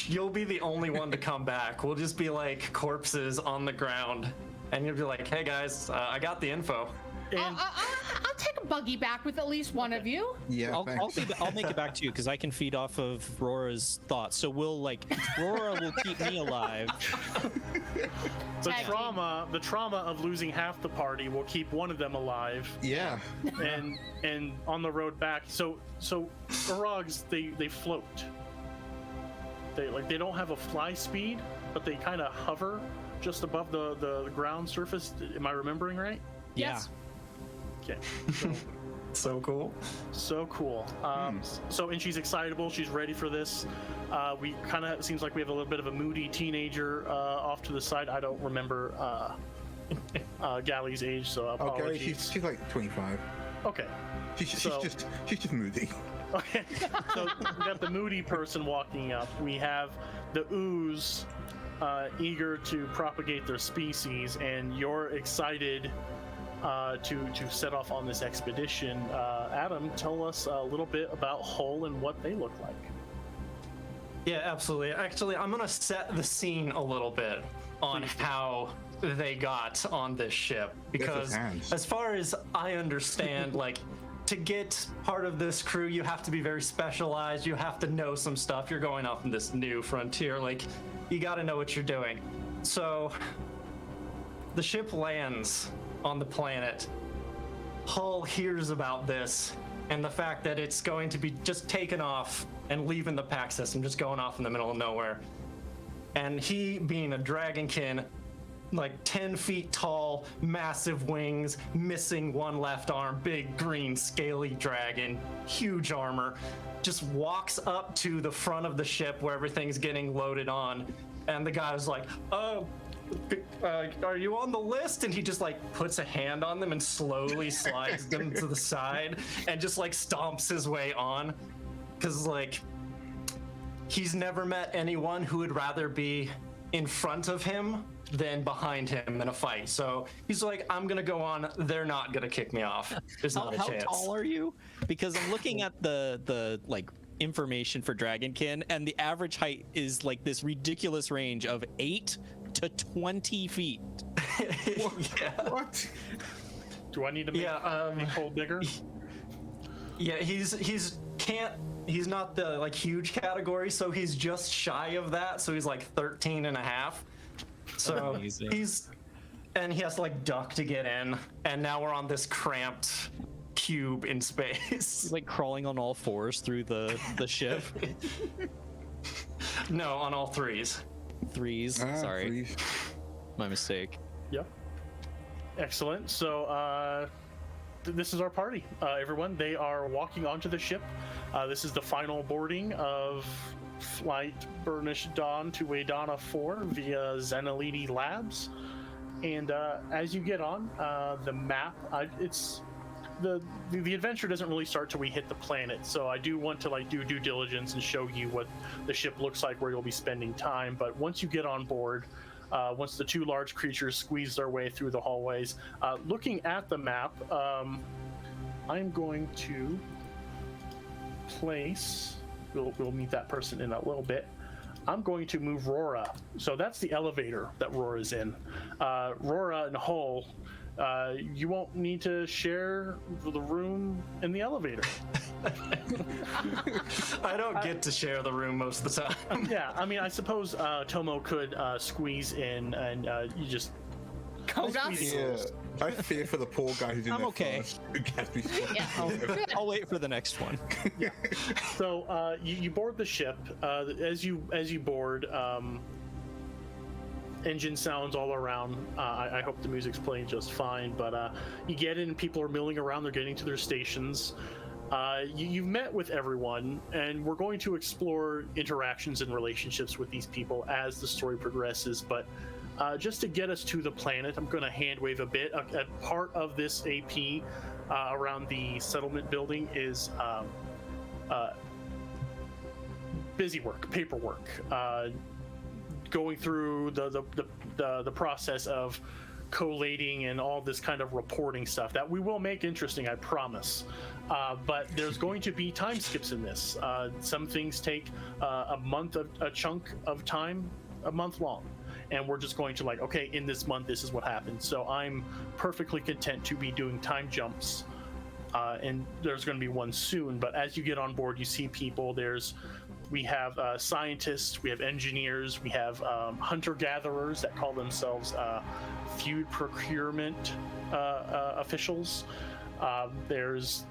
You'll be the only one to come back. We'll just be like corpses on the ground, and you'll be like, "Hey guys, I got the info." And I'll take a buggy back with at least one of you. Yeah, I'll make it back to you because I can feed off of Rora's thoughts. So we'll like, Rora will keep me alive. the Tag trauma of losing half the party will keep one of them alive. yeah. And on the road back, so Orogs, they float. They don't have a fly speed, but they kind of hover just above the ground surface. Am I remembering right? Yes. Okay. So cool. So cool. So, and she's excitable. She's ready for this. We kind of seems like we have a little bit of a moody teenager off to the side. I don't remember Galley's age, so apologies. Okay, she's like 25. Okay. She's just moody. Okay. So we got the moody person walking up. We have the ooze eager to propagate their species, and you're excited to set off on this expedition. Adam, tell us a little bit about Hull and what they look like. Yeah, absolutely. Actually, I'm gonna set the scene a little bit on how they got on this ship, because hands. as far as I understand, like, to get part of this crew, you have to be very specialized. You have to know some stuff. You're going off in this new frontier. Like, you got to know what you're doing. So the ship lands on the planet. Hull hears about this and the fact that it's going to be just taken off and leaving the pack system, just going off in the middle of nowhere. And he, being a dragonkin, like 10 feet tall, massive wings, missing one left arm, big green scaly dragon, huge armor, just walks up to the front of the ship where everything's getting loaded on, and the guy was like, are you on the list? And he just like puts a hand on them and slowly slides them to the side and just like stomps his way on, because like he's never met anyone who would rather be in front of him than behind him in a fight. So he's like, I'm gonna go on. They're not gonna kick me off. There's not a chance. How tall are you? Because I'm looking at the like information for Dragonkin, and the average height is like this ridiculous range of 8 to 20 feet. Yeah. What? Do I need to make Hull bigger? Yeah, he's not the like huge category, so he's just shy of that. So he's like 13 and a half. So Amazing. he has to like duck to get in, and now we're on this cramped cube in space. He's like crawling on all fours through the ship. No, on all threes. Threes. Sorry, Please. my mistake. Yep. Excellent. So this is our party, everyone. They are walking onto the ship. This is the final boarding of Flight Burnished Dawn to Waydana 4 via Zenaliti Labs. And as you get on, the map, it's the adventure doesn't really start till we hit the planet. So I do want to like do due diligence and show you what the ship looks like, where you'll be spending time. But once you get on board, once the two large creatures squeeze their way through the hallways, looking at the map, I'm going to place. We'll meet that person in a little bit. I'm going to move Rora. So that's the elevator that Rora's in. Rora and Hull, you won't need to share the room in the elevator. I don't get to share the room most of the time. Yeah, I mean, I suppose Tomo could squeeze in, and you just Code us. Yeah, I fear for the poor guy who's in I'm there okay. first, who gets me Yeah. I'll wait for the next one. So you board the ship. As you board, engine sounds all around. I hope the music's playing just fine. But you get in, people are milling around. They're getting to their stations. You've met with everyone, and we're going to explore interactions and relationships with these people as the story progresses. But just to get us to the planet, I'm going to hand wave a bit. A part of this AP around the settlement building is busy work, paperwork, going through the process of collating and all this kind of reporting stuff that we will make interesting, I promise. But there's going to be time skips in this. Some things take a chunk of time, a month long. And we're just going to like, okay, in this month, this is what happened. So I'm perfectly content to be doing time jumps. And there's going to be one soon. But as you get on board, you see people. We have scientists, we have engineers, we have hunter-gatherers that call themselves feud procurement officials. There's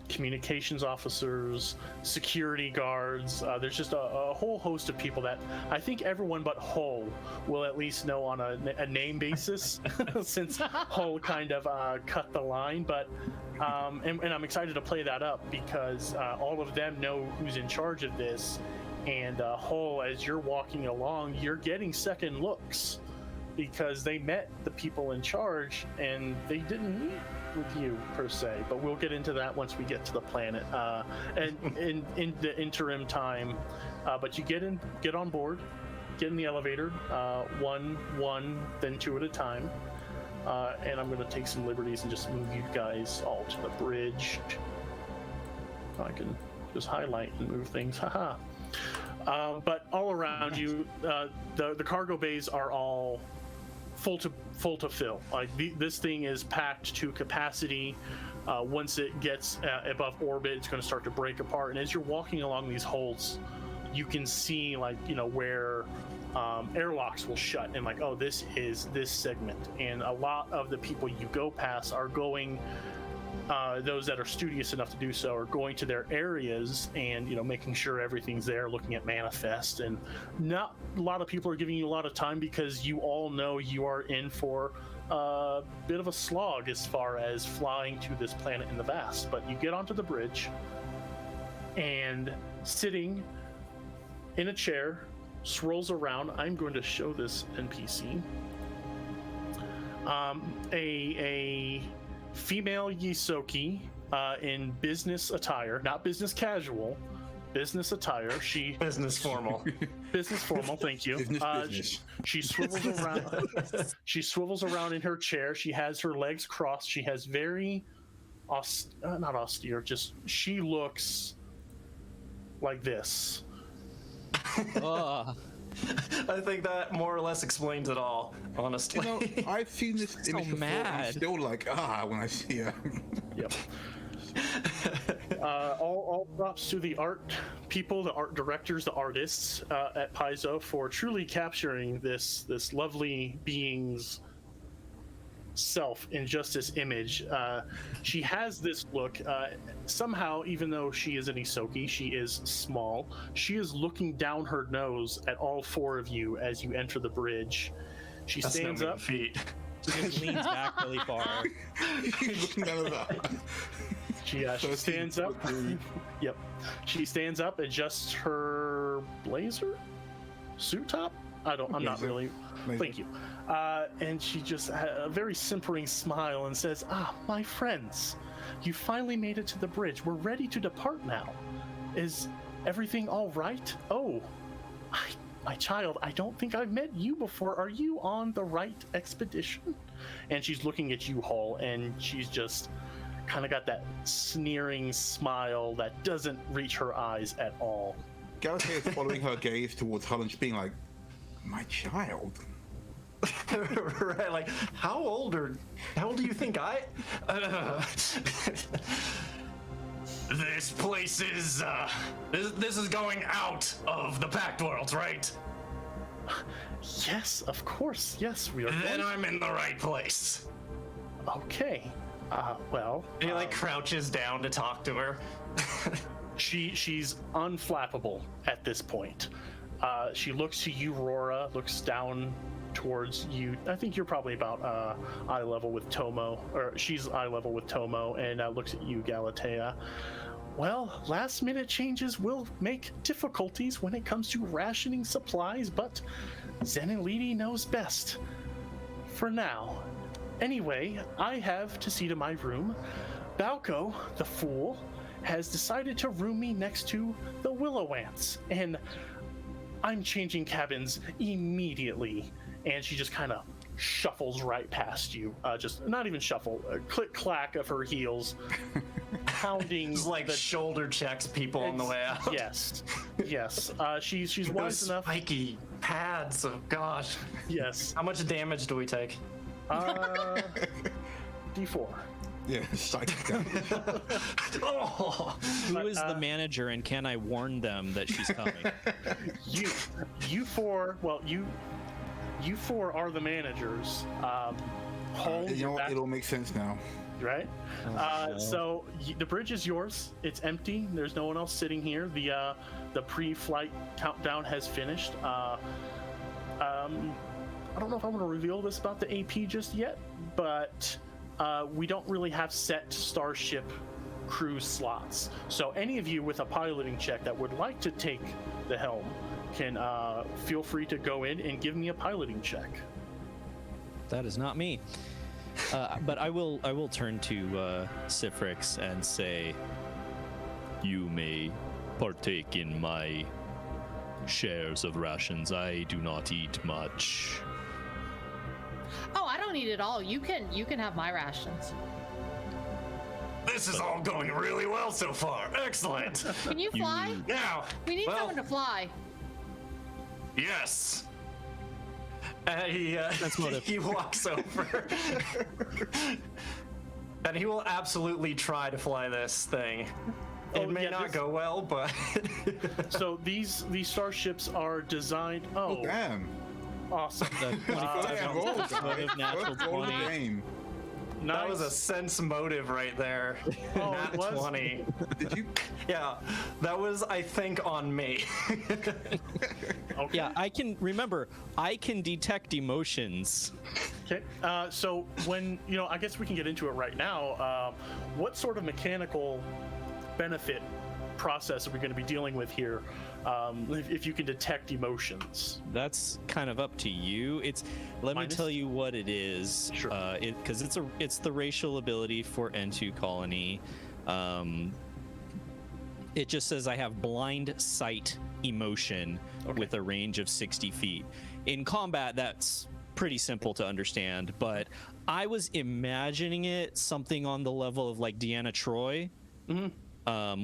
communications officers, security guards. There's just a whole host of people that I think everyone but Hull will at least know on a name basis, since Hull kind of cut the line. But and I'm excited to play that up because all of them know who's in charge of this. And Hull, as you're walking along, you're getting second looks because they met the people in charge and they didn't meet with you per se, but we'll get into that once we get to the planet and in the interim time. But you get on board, get in the elevator, one, then two at a time, and I'm going to take some liberties and just move you guys all to the bridge. I can just highlight and move things, haha. But all around you, the cargo bays are all full to fill. Like this thing is packed to capacity. Once it gets above orbit, it's going to start to break apart. And as you're walking along these holes, you can see where airlocks will shut and like, oh, this is this segment. And a lot of the people you go past are going. Those that are studious enough to do so are going to their areas and making sure everything's there, looking at manifest. And not a lot of people are giving you a lot of time because you all know you are in for a bit of a slog as far as flying to this planet in the vast. But you get onto the bridge, and sitting in a chair, swirls around. I'm going to show this NPC. A female Yisoki in business attire, not business casual, business attire. Business formal. Business formal, thank you. Business. She swivels around. She swivels around in her chair. She has her legs crossed. She has very not austere, just she looks like this. I think that more or less explains it all, honestly. I've seen this image before. I'm still like, when I see her. Yep. All props to the art people, the art directors, the artists at Paizo for truly capturing this lovely being's self in just this image. She has this look. Somehow, even though she is an Isoki, she is small. She is looking down her nose at all four of you as you enter the bridge. She stands up. Feet. She just leans back really far. She's looking down at that. She stands up. Yep. She stands up, adjusts her blazer, suit top. I'm not really. Blazer. Thank you. And she just had a very simpering smile and says, my friends, you finally made it to the bridge. We're ready to depart now. Is everything all right? Oh, my child, I don't think I've met you before. Are you on the right expedition? And she's looking at you, Hull, and she's just kind of got that sneering smile that doesn't reach her eyes at all. Galatea is following her gaze towards Hull and just being like, my child? Right, like, how old do you think I... This place is, this is going out of the Pact Worlds, right? Yes, of course. Yes, we are. Then I'm in the right place. Okay. Well... He, crouches down to talk to her. She's unflappable at this point. She looks to you, Rora, looks down towards you. I think you're probably about eye level with Tomo, or she's eye level with Tomo, and looks at you, Galatea. Well, last minute changes will make difficulties when it comes to rationing supplies, but Zenilidi knows best. For now. Anyway, I have to see to my room. Balco, the fool, has decided to room me next to the Willow Ants, and I'm changing cabins immediately. And she just kind of shuffles right past you. Just not even shuffle, a click clack of her heels, pounding. It's like shoulder checks people on the way out. Yes, yes. She's wise Those enough. spiky pads. Oh gosh. Yes. How much damage do we take? D4. Yeah, psychic damage. Oh. Who is the manager, and can I warn them that she's coming? You four. Well, you four are the managers. Hold You know what? back- It all makes sense now. right? no. So the bridge is yours. It's empty. There's no one else sitting here. The pre-flight countdown has finished. I don't know if I want to reveal this about the AP just yet, but we don't really have set starship crew slots. So any of you with a piloting check that would like to take the helm can feel free to go in and give me a piloting check. That is not me. But I will turn to Sifrix and say, you may partake in my shares of rations. I do not eat much. Oh, I don't eat it all. You can have my rations. This is all going really well so far. Excellent. Can you fly? Now, We need well, someone to fly. Yes. motive. He walks over. And he will absolutely try to fly this thing. It Oh, may yeah, not this- go well, but So these starships are designed. Oh, Damn. awesome! The 25 Damn, ounce roll, sense motive, guys. natural First roll of the 20. game. that was a Nice. sense motive right there. Oh, Nat it was? 20. Did you? Yeah, that was, I think, on me. Okay. Yeah, I can detect emotions. Okay. So when I guess we can get into it right now. What sort of mechanical benefit process are we going to be dealing with here? If you can detect emotions. That's kind of up to you. Let me Minus? tell you what it is. Sure. Because it's the racial ability for N2 Colony. It just says I have blind sight emotion with a range of 60 feet. In combat, that's pretty simple to understand, but I was imagining it something on the level of like Deanna Troi.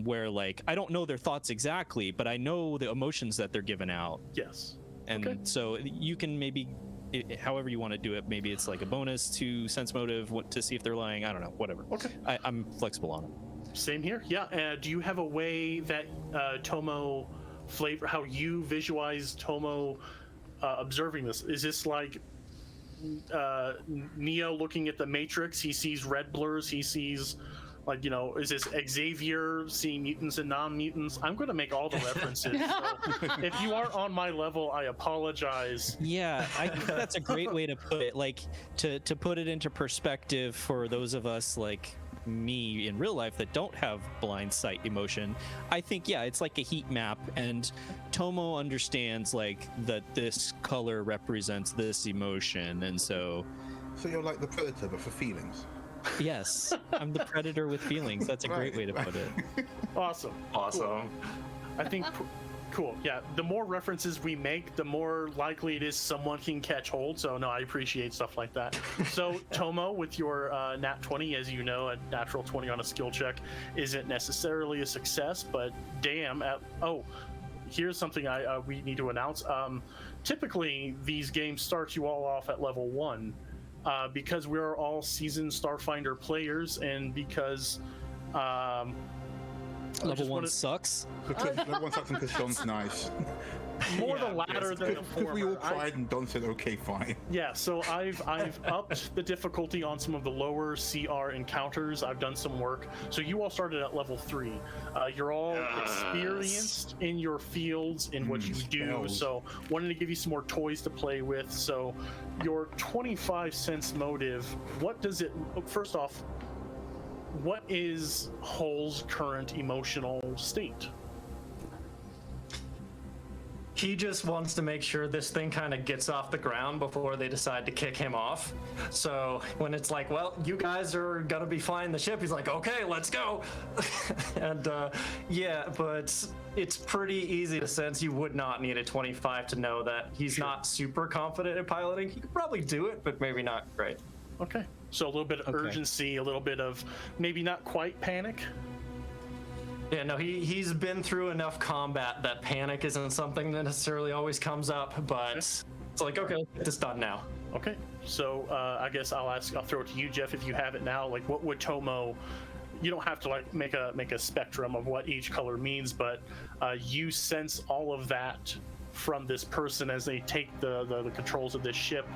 Where like I don't know their thoughts exactly, but I know the emotions that they're giving out, Yes. and Okay. so you can maybe, however you want to do it, maybe it's like a bonus to sense motive to see if they're lying. I don't know, whatever. Okay. I'm flexible on it. Same here. Yeah. Do you have a way that Tomo flavor how you visualize Tomo observing this? Is this like Neo looking at the Matrix? He sees red blurs. He sees is this Xavier seeing mutants and non-mutants? I'm going to make all the references. So if you are on my level, I apologize. Yeah, I think that's a great way to put it. Like to put it into perspective for those of us like me in real life that don't have blind sight emotion. I think it's like a heat map, and Tomo understands like that this color represents this emotion, and so So you're like the Predator, but for feelings. yes, I'm the predator with feelings. That's a great way to put it. Awesome. Awesome. I think cool. Yeah, the more references we make, the more likely it is someone can catch hold. So no, I appreciate stuff like that. So Tomo, with your nat 20, as you know, a natural 20 on a skill check isn't necessarily a success, but damn. Here's something we need to announce. Typically, these games start you all off at level 1. Because we're all seasoned Starfinder players, and because Level 1 sucks. Because no one sucks because Sean's nice. more the latter than the Because we former. all cried and Don said, okay, fine. Yeah, so I've upped the difficulty on some of the lower CR encounters. I've done some work. So you all started at level 3. You're all experienced in your fields in what you do. spells. So wanted to give you some more toys to play with. So your 25 sense motive, what does it? First off, what is Hull's current emotional state? he just wants to make sure this thing kind of gets off the ground before they decide to kick him off. So when it's like, well, you guys are gonna be flying the ship, he's like, okay, let's go. And yeah, but it's pretty easy to sense you would not need a 25 to know that he's not super confident in piloting. He could probably do it, but maybe not great. Okay. So a little bit of urgency, a little bit of maybe not quite panic. Yeah, no, he's been through enough combat that panic isn't something that necessarily always comes up, but it's like, okay, let's get this done now. Okay. So I guess I'll throw it to you, Jeff, if you have it now. Like, what would Tomo? You don't have to like make a spectrum of what each color means, but you sense all of that from this person as they take the controls of this ship,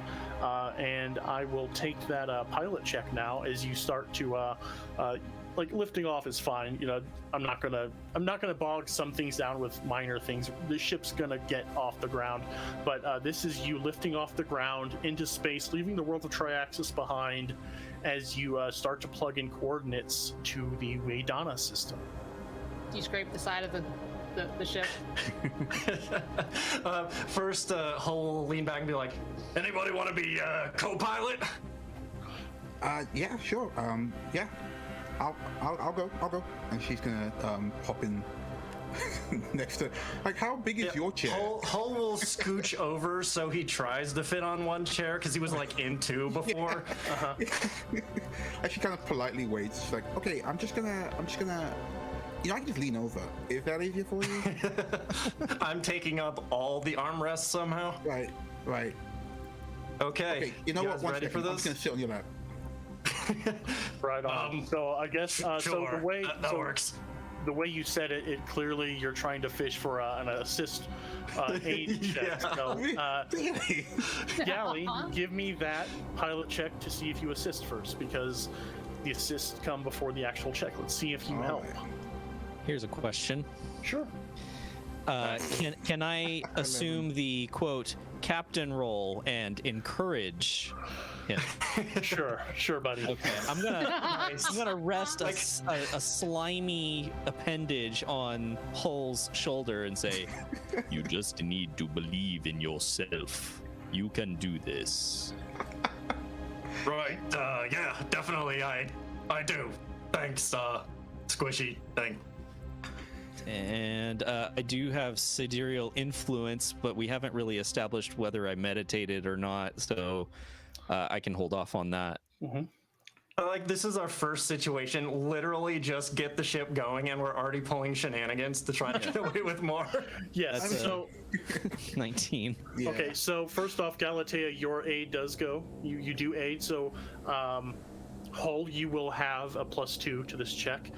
and I will take that pilot check now as you start to like lifting off is fine. You know, I'm not gonna bog some things down with minor things. The ship's gonna get off the ground, but this is you lifting off the ground into space, leaving the world of Triaxis behind, as you start to plug in coordinates to the Waydana system. Do you scrape the side of the ship? First, Hull will lean back and be like, anybody want to be co-pilot? Yeah, sure. Yeah, I'll go. And she's gonna pop in next to. Like, how big is your chair? Hull will scooch over so he tries to fit on one chair because he was like in two before. And she kind of politely waits. She's like, okay, I'm just gonna. You know, I can just lean over. Is that easier for you? I'm taking up all the armrests somehow. Right. Okay. You know what? Guys ready for I'm this? just gonna sit on your lap. Right on. So I guess Sure, so the way that works. The way you said it, it clearly you're trying to fish for an assist aid check. Yeah. So, Really? Gally, give me that pilot check to see if you assist first, because the assists come before the actual check. Let's see if you help. Here's a question. Sure. Can I assume the quote captain role and encourage him? Sure, buddy. Okay, I'm gonna rest a slimy appendage on Hull's shoulder and say, "You just need to believe in yourself. You can do this." Right. Yeah, definitely. I do. Thanks, squishy thing. And I do have sidereal influence, but we haven't really established whether I meditated or not, so I can hold off on that. Mm-hmm. Like, this is our first situation. Literally just get the ship going, and we're already pulling shenanigans to try to get away with more. Yes. That's, So 19. Yeah. okay. So first off, Galatea, your aid does go. You do aid. So Hull, you will have a +2 to this check.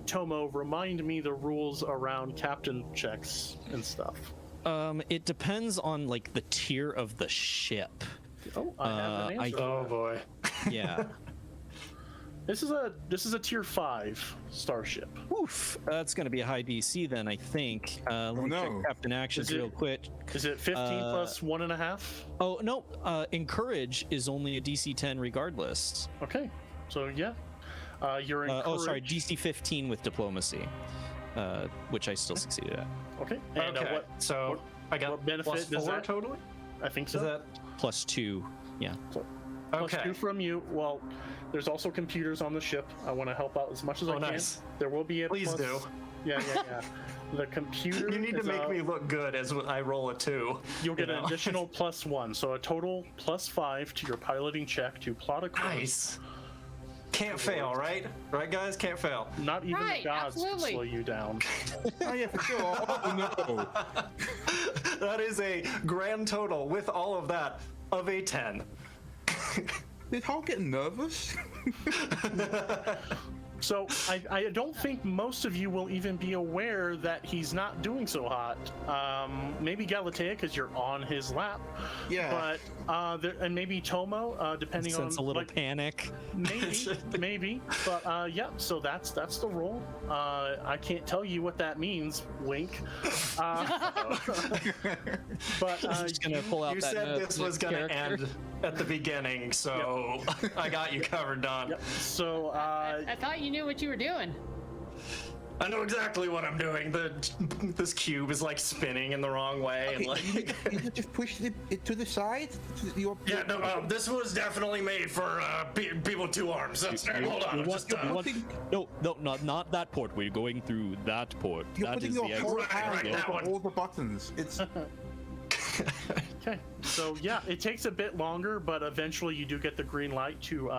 Tomo, remind me the rules around captain checks and stuff. It depends on like the tier of the ship. Oh, I have an answer. Oh boy. Yeah. This is a tier 5 starship. Oof. That's going to be a high DC then, I think. Let me check captain actions Is it- real quick. Is it 15 plus 1.5? Oh no, encourage is only a DC 10 regardless. Okay, so yeah, you're encouraged. Oh, sorry, DC 15 with diplomacy, which I still succeeded at. Okay, and Okay. So I got what benefit plus does 4 that- totally. I think Is so. that +2, yeah. Plus okay? 2 from you. Well, there's also computers on the ship. I want to help out as much as I can. Nice. There will be a Please plus- do. Yeah. The computer. You need to is, make me look good as I roll a 2. You'll get you an know? additional +1, so a total +5 to your piloting check to plot a course. Nice. Can't fail, right? Right, guys? Can't fail. Not even Right, the gods can absolutely. slow you down. Oh yeah, for sure. Oh no. That is a grand total with all of that of a 10. Did Hulk get nervous? So I don't think most of you will even be aware that he's not doing so hot. Maybe Galatea, because you're on his lap. Yeah. But and maybe Tomo, depending on Sense a little like, panic. maybe. But yeah. So that's the roll. I can't tell you what that means. Wink. But I'm just gonna pull out You that said note this from was the going to character. end at the beginning, so I got you covered, Don. yep. So I thought you knew what you were doing. I know exactly what I'm doing. This cube is like spinning in the wrong way, and like. You just pushed it to the side. Yeah, no. This was definitely made for people with 2 arms. Hold on. No, not that port. We're going through that port. You're That putting is your the whole exit. hand that over one. all the buttons. It's Okay, so yeah, it takes a bit longer, but eventually you do get the green light to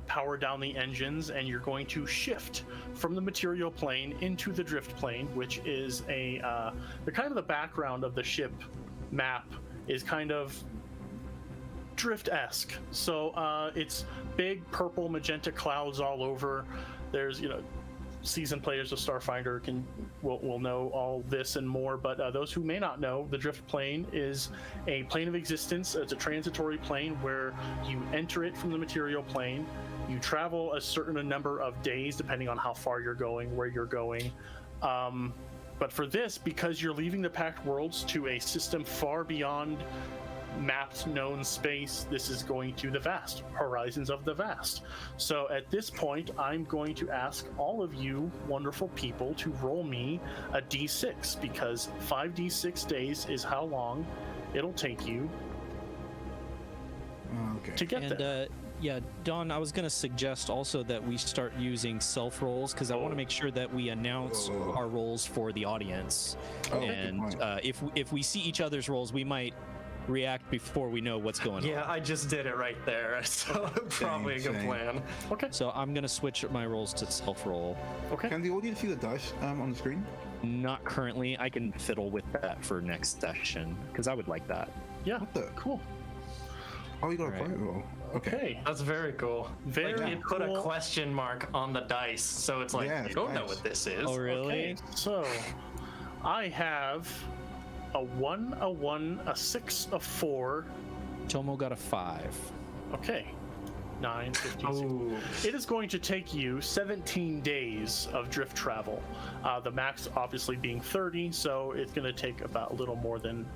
power down the engines, and you're going to shift from the material plane into the drift plane, which is the kind of the background of the ship map is kind of drift-esque. So it's big purple magenta clouds all over. There's seasoned players of Starfinder will know all this and more, but those who may not know, the drift plane is a plane of existence. It's a transitory plane where you enter it from the material plane. You travel a certain number of days depending on how far you're going, where you're going. But for this, because you're leaving the Packed Worlds to a system far beyond mapped known space, this is going to the vast, Horizons of the Vast. So at this point, I'm going to ask all of you wonderful people to roll me a d6, because 5d6 days is how long it'll take you to get there. Yeah, Don, I was going to suggest also that we start using self rolls, because I want to make sure that we announce our rolls for the audience. And if we see each other's rolls, we might react before we know what's going on. Yeah, I just did it right there, so probably a good plan. Okay. So I'm going to switch my rolls to self roll. Okay. Can the audience see the dice on the screen? Not currently. I can fiddle with that for next session, because I would like that. Yeah. What the? Cool. Oh, you got a Right. point roll. Okay. That's very cool. Very like, you put a cool. question mark on the dice, so it's like, Yeah, you don't know nice. what this is. Oh, really? Okay, so I have a 1, a 1, a 6, a 4. Tomo got a 5. Okay. 9, 15, 16. Ooh. It is going to take you 17 days of drift travel. The max obviously being 30, so it's going to take about a little more than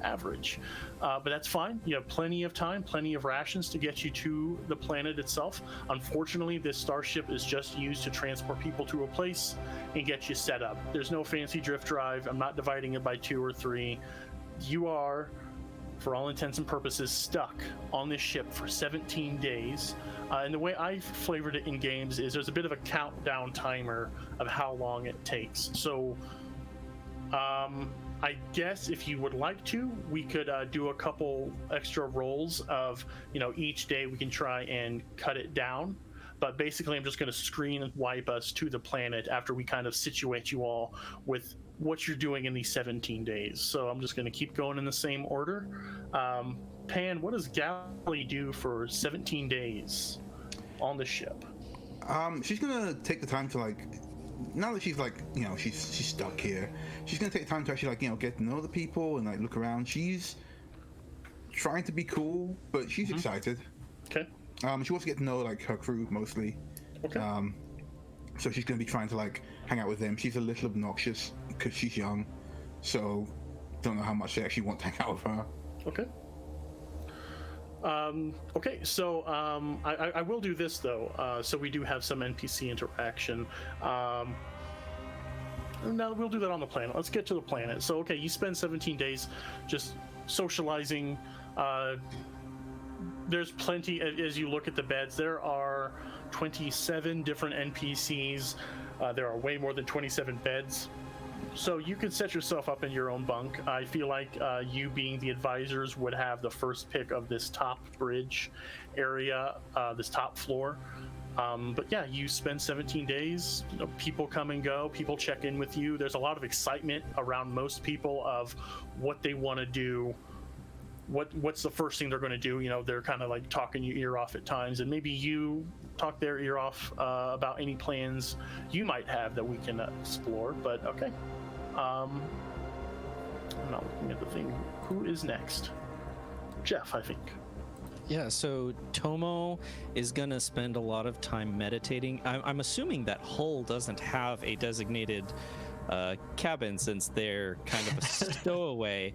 average. But that's fine. You have plenty of time, plenty of rations to get you to the planet itself. Unfortunately, this starship is just used to transport people to a place and get you set up. There's no fancy drift drive. I'm not dividing it by 2 or 3. You are, for all intents and purposes, stuck on this ship for 17 days. And the way I flavored it in games is there's a bit of a countdown timer of how long it takes. So I guess if you would like to, we could do a couple extra rolls of, each day we can try and cut it down. But basically, I'm just going to screen wipe us to the planet after we kind of situate you all with what you're doing in these 17 days. So I'm just going to keep going in the same order. Pan, what does Gally do for 17 days on the ship? She's gonna take the time to now that she's she's stuck here, she's gonna take time to actually get to know the people and look around. She's trying to be cool, but she's excited. Okay. She wants to get to know her crew mostly. Okay. So she's gonna be trying to hang out with them. She's a little obnoxious because she's young, so don't know how much they actually want to hang out with her. Okay. Okay, so I will do this though. So we do have some NPC interaction. No, we'll do that on the planet. Let's get to the planet. So, okay, you spend 17 days just socializing. There's plenty, as you look at the beds, there are 27 different NPCs. There are way more than 27 beds. So you could set yourself up in your own bunk. I feel like you being the advisors would have the first pick of this top bridge area, this top floor. But yeah, you spend 17 days, people come and go, people check in with you. There's a lot of excitement around most people of what they want to do. What's the first thing they're going to do? They're kind of talking your ear off at times, and maybe you talk their ear off about any plans you might have that we can explore. But okay, I'm not looking at the thing. Who is next? Jeff, I think. Yeah, so Tomo is gonna spend a lot of time meditating. I'm assuming that Hull doesn't have a designated cabin since they're kind of a stowaway.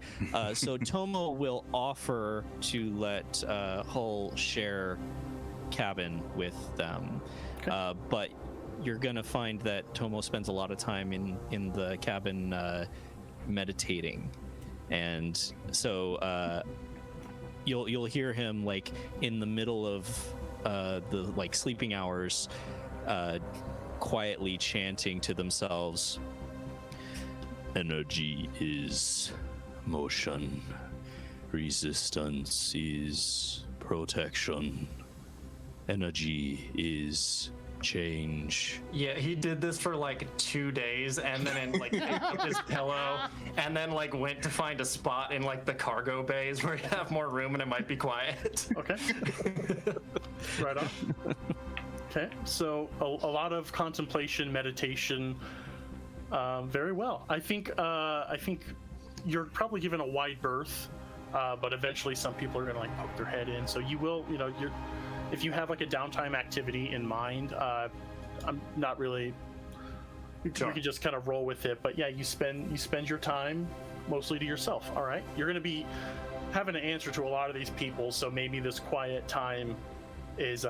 So Tomo will offer to let Hull share cabin with them. Okay. But you're gonna find that Tomo spends a lot of time in the cabin meditating, and so you'll hear him like in the middle of the like sleeping hours, quietly chanting to themselves. Energy is motion. Resistance is protection. Energy is change. Yeah, he did this for like 2 days, and then like picked up his pillow, and then like went to find a spot in like the cargo bays where you have more room and it might be quiet. Okay. Right on. Okay, so a lot of contemplation, meditation. Very well. I think you're probably given a wide berth, but eventually some people are gonna like poke their head in. So you will, if you have like a downtime activity in mind, I'm not really. You can just kind of roll with it. But yeah, you spend your time mostly to yourself. All right, you're gonna be having to answer to a lot of these people, so maybe this quiet time is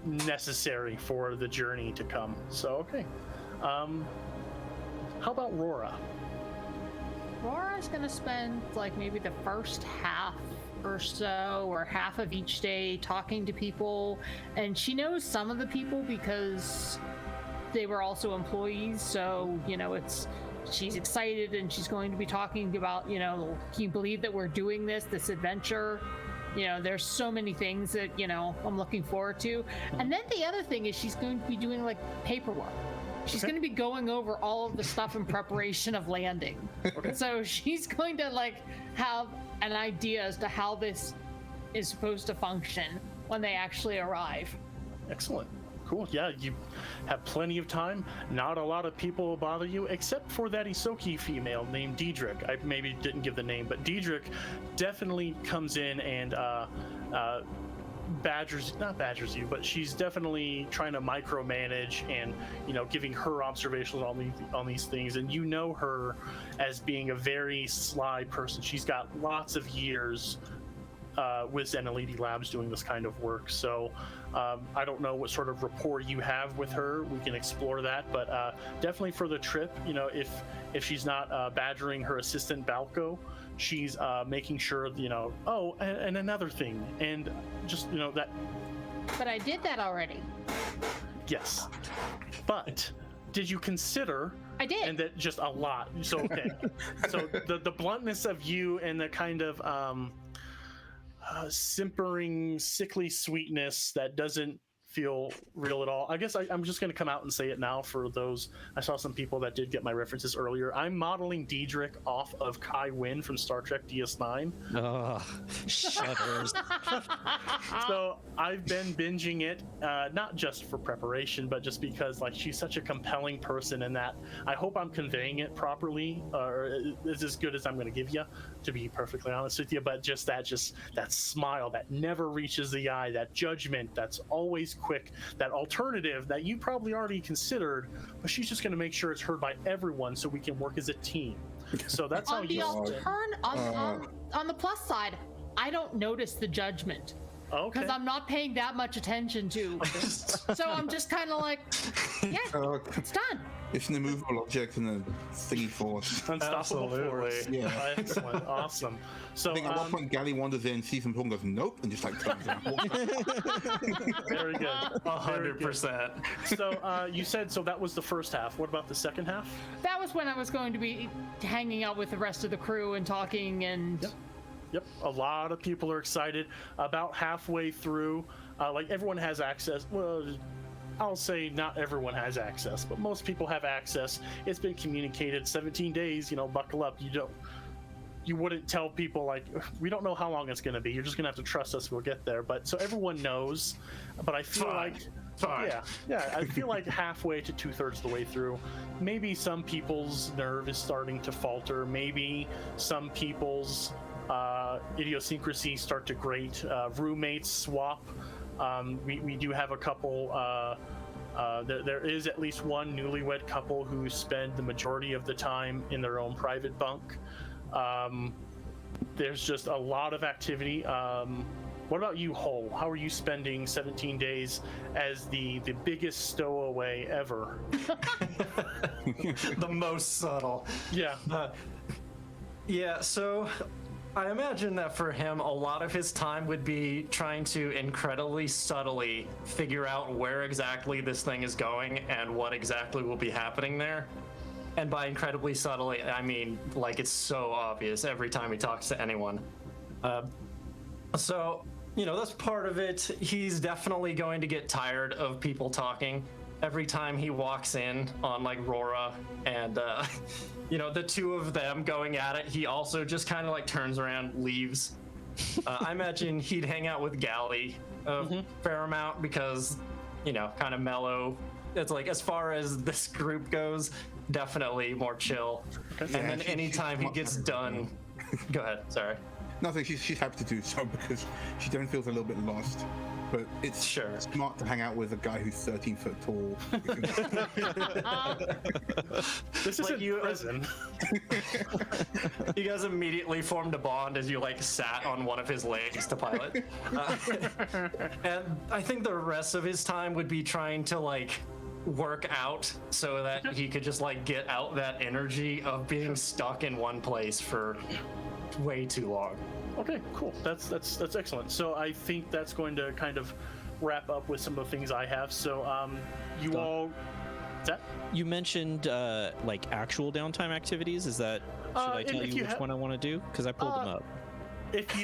necessary for the journey to come. So okay. How about Rora? Rora's gonna spend like maybe the first half or so, or half of each day talking to people, and she knows some of the people because they were also employees, so she's excited, and she's going to be talking about, can you believe that we're doing this adventure? There's so many things that I'm looking forward to. And then the other thing is she's going to be doing like paperwork. She's going to be going over all of the stuff in preparation of landing. Okay. So she's going to like have an idea as to how this is supposed to function when they actually arrive. Excellent. Cool. Yeah, you have plenty of time. Not a lot of people will bother you, except for that Isoki female named Diedrich. I maybe didn't give the name, but Diedrich definitely comes in and not badgers you, but she's definitely trying to micromanage and giving her observations on these things. And you know her as being a very sly person. She's got lots of years with Zeneliti Labs doing this kind of work. So I don't know what sort of rapport you have with her. We can explore that, but definitely for the trip, if she's not badgering her assistant Balco, she's making sure, oh, and another thing, and just, that. But I did that already. Yes. But did you consider? I did. And that just a lot. So, okay. So the bluntness of you and the kind of simpering, sickly sweetness that doesn't feel real at all. I guess I'm just going to come out and say it now for those. I saw some people that did get my references earlier. I'm modeling Diedrich off of Kai Wynn from Star Trek DS9. Shudders. So I've been binging it, not just for preparation, but just because like she's such a compelling person, and that I hope I'm conveying it properly, or is as good as I'm going to give you, to be perfectly honest with you. But just that smile that never reaches the eye, that judgment that's always quick, that alternative that you probably already considered, but she's just going to make sure it's heard by everyone so we can work as a team. So that's how you on the plus side, I don't notice the judgment. Okay. Because I'm not paying that much attention to. So I'm just kind of like, yeah, it's done. It's an immovable object in a thingy force. Unstoppable force. Yeah. Excellent. Awesome. So I think at one point Gally wanders in, sees him talking, goes nope, and just like turns around. Very good. 100%. So you said that was the first half. What about the second half? That was when I was going to be hanging out with the rest of the crew and talking and. Yep, a lot of people are excited. About halfway through, like everyone has access. Well, I'll say not everyone has access, but most people have access. It's been communicated. 17 days, buckle up. You wouldn't tell people like, we don't know how long it's going to be. You're just going to have to trust us. We'll get there. But so everyone knows. But I feel yeah, I feel like halfway to 2/3 the way through, maybe some people's nerve is starting to falter. Maybe some people's idiosyncrasies start to grate. Roommates swap. We do have a couple. There is at least one newlywed couple who spend the majority of the time in their own private bunk. There's just a lot of activity. What about you, Hull? How are you spending 17 days as the biggest stowaway ever? The most subtle. Yeah. Yeah, so I imagine that for him, a lot of his time would be trying to incredibly subtly figure out where exactly this thing is going and what exactly will be happening there. And by incredibly subtly, I mean, like, it's so obvious every time he talks to anyone. So, you know, that's part of it. He's definitely going to get tired of people talking. Every time he walks in on, like, Rora and, you know, the two of them going at it, he also just kind of, like, turns around, leaves. I imagine he'd hang out with Gally a fair amount because, you know, kind of mellow. It's like, as far as this group goes, definitely more chill. And then anytime he gets done... Go ahead, sorry. Nothing. She's happy to do so because she definitely feels a little bit lost. But it's smart to hang out with a guy who's 13 foot tall. This isn't you, prison. You guys immediately formed a bond as you like sat on one of his legs to pilot. And I think the rest of his time would be trying to like work out so that he could just like get out that energy of being stuck in one place for way too long. Okay, cool. That's excellent. So I think that's going to kind of wrap up with some of the things I have. So you all... That? You mentioned like actual downtime activities. Is that... Should I tell you which one I want to do? Because I pulled them up. If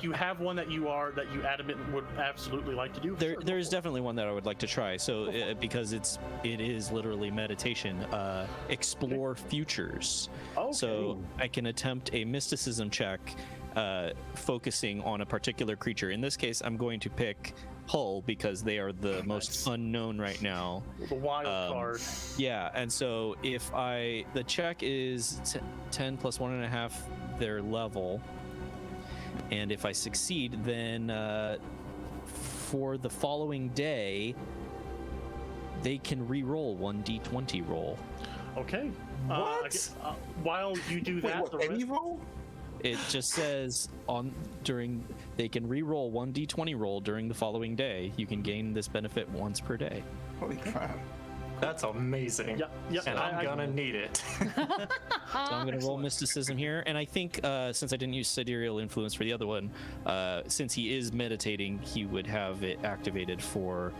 you have one that you adamant would absolutely like to do, there's definitely one that I would like to try. So because it is literally meditation. Explore futures. Okay. So I can attempt a mysticism check, focusing on a particular creature. In this case, I'm going to pick Hull because they are the most unknown right now. The wild card. Yeah, and so if the check is 10 plus 1.5 their level. And if I succeed, then for the following day, they can re-roll 1d20 roll. Okay. What? While you do that, Any roll? It just says they can re-roll 1d20 roll during the following day. You can gain this benefit once per day. Holy crap. That's amazing. Yeah. And I'm gonna need it. So I'm going to roll mysticism here. And I think since I didn't use sidereal influence for the other one, since he is meditating, he would have it activated for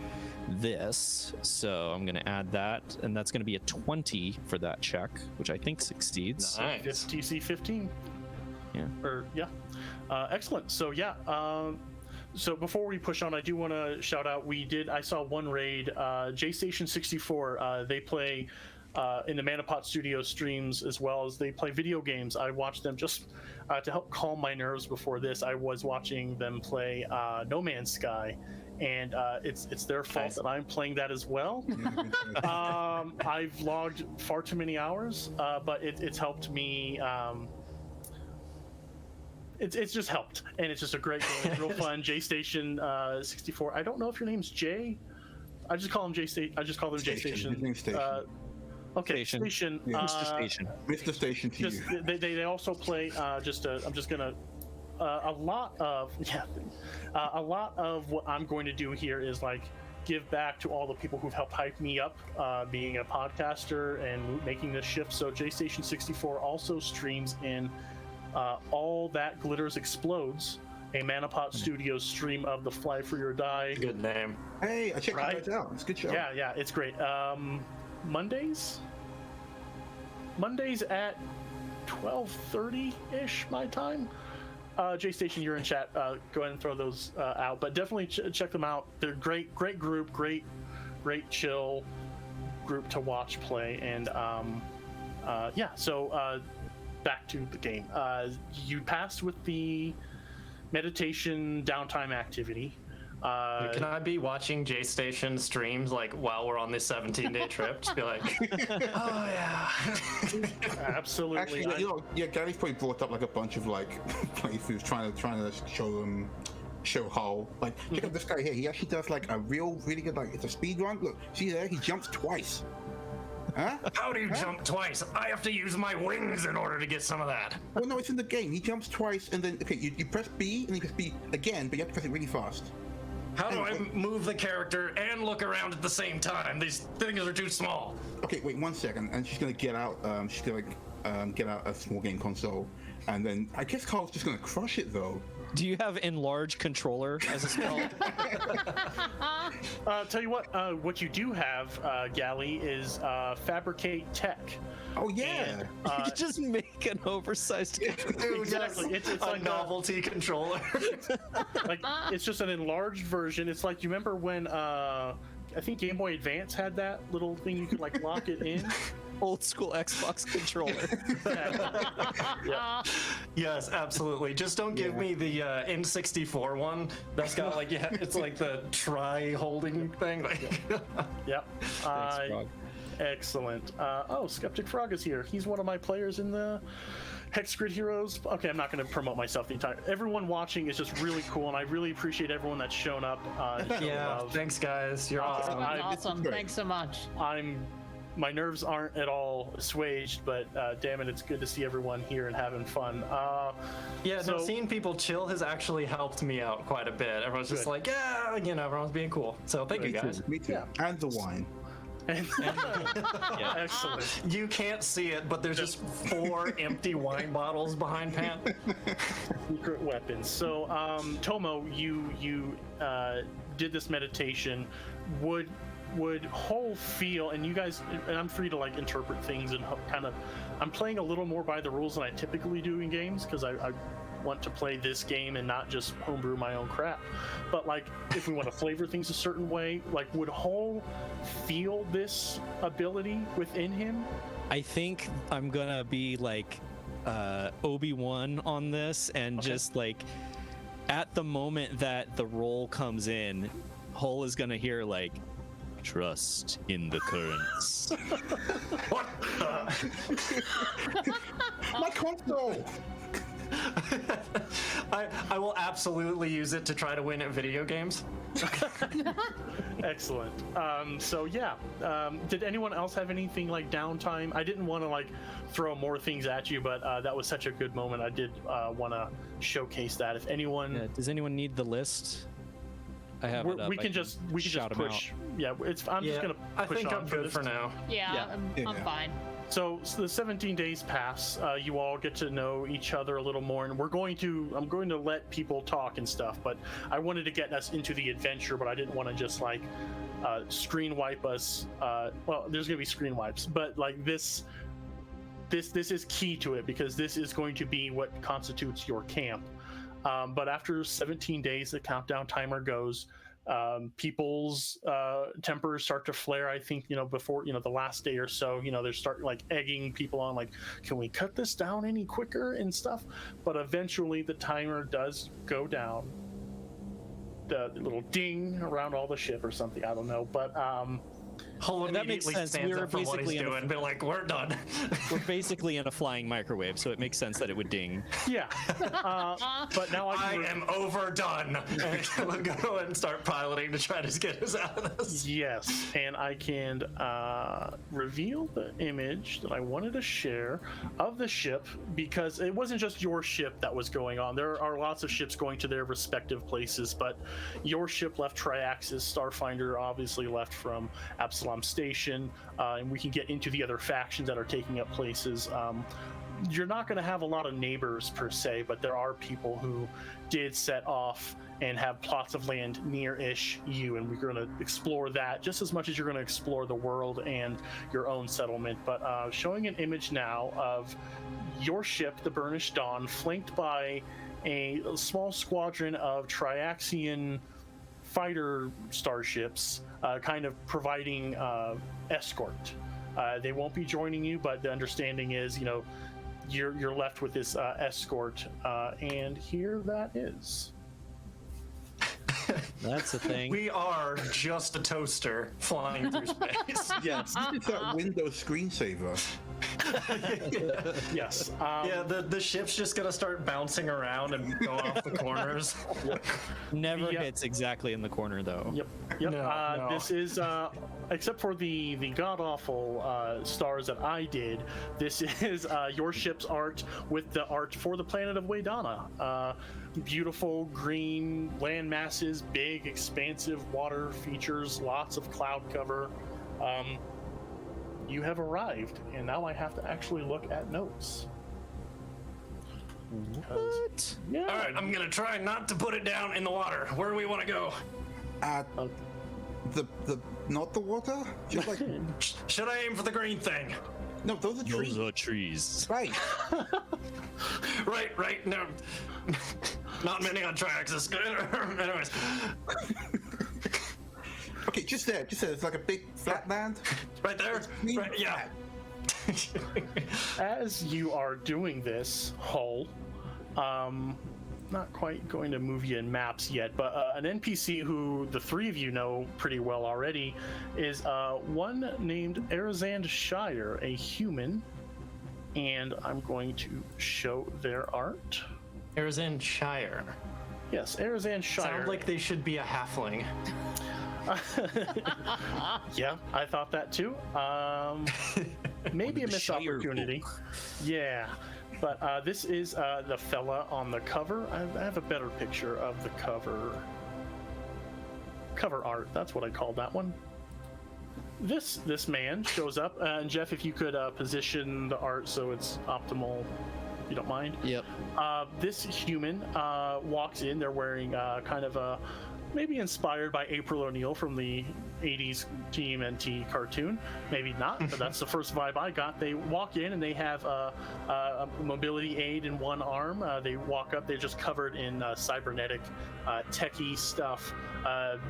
this. So I'm going to add that. And that's going to be a 20 for that check, which I think succeeds. Nice. DC 15. Yeah. Excellent. So so before we push on, I do want to shout out. I saw one raid, J Station 64. They play in the Manapot Studio streams as well as they play video games. I watched them just to help calm my nerves before this. I was watching them play No Man's Sky, and it's their fault that I'm playing that as well. I've logged far too many hours, but it's helped me. It's just helped, and it's just a great game. It's real fun. J Station 64. I don't know if your name's Jay. I just call him J Station. I just call them J Station. His name's Station. Okay, Station. Yeah. Mr. Station. Mr. Station to Just, you. they also play. I'm just gonna. A lot of what I'm going to do here is like give back to all the people who've helped hype me up, being a podcaster and making this shift. So J Station 64 also streams in. All That Glitters Explodes, a Manapot Studios stream of the Fly Free or Die. Good name. Hey, I checked that out. It's a good show. Yeah, it's great. Mondays at 12:30-ish my time. J Station, you're in chat. Go ahead and throw those out, but definitely check them out. They're great group, great chill group to watch play, and so. Back to the game. You passed with the meditation downtime activity. Can I be watching J Station streams like while we're on this 17-day trip? Just be like, oh yeah. Absolutely. Actually, Gary's probably brought up like a bunch of like playthroughs trying to show how like check out this guy here. He actually does like a really good like it's a speed run. Look, see there, he jumps twice. Huh? How do you jump twice? I have to use my wings in order to get some of that. Well, no, it's in the game. He jumps twice, and then okay, you press B, and then you press B again, but you have to press it really fast. How do I move the character and look around at the same time? These things are too small. Okay, wait 1 second, and she's gonna get out. She's gonna get out a small game console, and then I guess Carl's just gonna crush it though. Do you have enlarge controller as a spell? Tell you what you do have, Galley, is fabricate tech. Oh yeah. And, You could just make an oversized controller. exactly. It's a like novelty controller. like it's just an enlarged version. It's like, you remember when I think Game Boy Advance had that little thing you could like lock it in. Old school Xbox controller. Yeah. Yes, absolutely. Just don't give me the N64 one. That's got like, yeah, it's like the tri-holding thing. Like, Yep. Thanks, Frog. Excellent. Oh, Skeptic Frog is here. He's one of my players in the Hex Grid Heroes. Okay, I'm not going to promote myself the entire. Everyone watching is just really cool, and I really appreciate everyone that's shown up. yeah, love. thanks guys. You're awesome. That's awesome. great. Thanks so much. My nerves aren't at all assuaged, but damn it, it's good to see everyone here and having fun. Yeah, so- no, seeing people chill has actually helped me out quite a bit. Everyone's just Good. like, yeah, everyone's being cool. So thank you guys. Me too. Yeah. And the wine. Yeah. Excellent. You can't see it, but there's just 4 empty wine bottles behind Pam. Secret weapons. So, Tomo, you did this meditation. Would Whole feel, and you guys, and I'm free to like interpret things and kind of, I'm playing a little more by the rules than I typically do in games because I want to play this game and not just homebrew my own crap. But like, if we want to flavor things a certain way, like, would Whole feel this ability within him? I think I'm gonna be like Obi-Wan on this, and just like at the moment that the roll comes in, Hull is gonna hear like, trust in the currents. What? My console. I will absolutely use it to try to win at video games. Excellent. So yeah, did anyone else have anything like downtime? I didn't want to like throw more things at you, but that was such a good moment. I did want to showcase that. If anyone, Does anyone need the list? I have it up. we I can just shout 'em push. Yeah, I'm just gonna. I push think on I'm good this. for now. Yeah, Yeah. I'm Yeah. fine. So the 17 days pass. You all get to know each other a little more, and I'm going to let people talk and stuff. But I wanted to get us into the adventure, but I didn't want to just like screen wipe us. Well, there's gonna be screen wipes, but like this is key to it because this is going to be what constitutes your camp. But after 17 days, the countdown timer goes. People's tempers start to flare. I think before the last day or so, they start like egging people on, like, can we cut this down any quicker and stuff. But eventually the timer does go down. The little ding around all the ship or something, I don't know, but Hull And that makes immediately sense. stands We're up from what he's basically in a- doing, be like, we're done. We're basically in a flying microwave, so it makes sense that it would ding. yeah. But now I am overdone. And we'll go and start piloting to try to get us out of this. Yes, and I can reveal the image that I wanted to share of the ship, because it wasn't just your ship that was going on. There are lots of ships going to their respective places, but your ship left Triaxis, Starfinder obviously left from Absalom Station, and we can get into the other factions that are taking up places. You're not going to have a lot of neighbors per se, but there are people who did set off and have plots of land near-ish you, and we're going to explore that just as much as you're going to explore the world and your own settlement. But showing an image now of your ship, the Burnished Dawn, flanked by a small squadron of Triaxian fighter starships, kind of providing escort. They won't be joining you, but the understanding is, you're left with this escort, and here that is. That's the thing. We are just a toaster flying through space. Yes. It's that Windows screensaver. Yes. Yeah, the ship's just gonna start bouncing around and go off the corners. Never Yeah. hits exactly in the corner though. Yep. Yep. No. This is, except for the god awful stars that I did, this is your ship's art with the art for the planet of Waydana. Beautiful green land masses, big, expansive water features, lots of cloud cover. You have arrived, and now I have to actually look at notes. What? Yeah. All right, I'm gonna try not to put it down in the water. Where do we want to go? The not the water? Just like Should I aim for the green thing? no, those are trees. Those are trees. Right. Right. No, not many on Triaxis. Anyways, Okay, just there. It's like a big flat land. right there. Green Right, yeah. As you are doing this, Hull, not quite going to move you in maps yet, but an NPC who the three of you know pretty well already is one named Arizand Shire, a human, and I'm going to show their art. Arizand Shire. Yes, Arizand Shire. Sound like they should be a halfling. Yeah, I thought that too. Maybe a The missed Shire opportunity. folk. Yeah, but this is the fella on the cover. I have a better picture of the cover art. That's what I called that one. This man shows up, and Jeff, if you could position the art so it's optimal, if you don't mind. Yep. This human walks in. They're wearing kind of a maybe inspired by April O'Neil from the 80s TMNT cartoon. Maybe not, but that's the first vibe I got. They walk in and they have a mobility aid in one arm. They walk up, they're just covered in cybernetic techie stuff.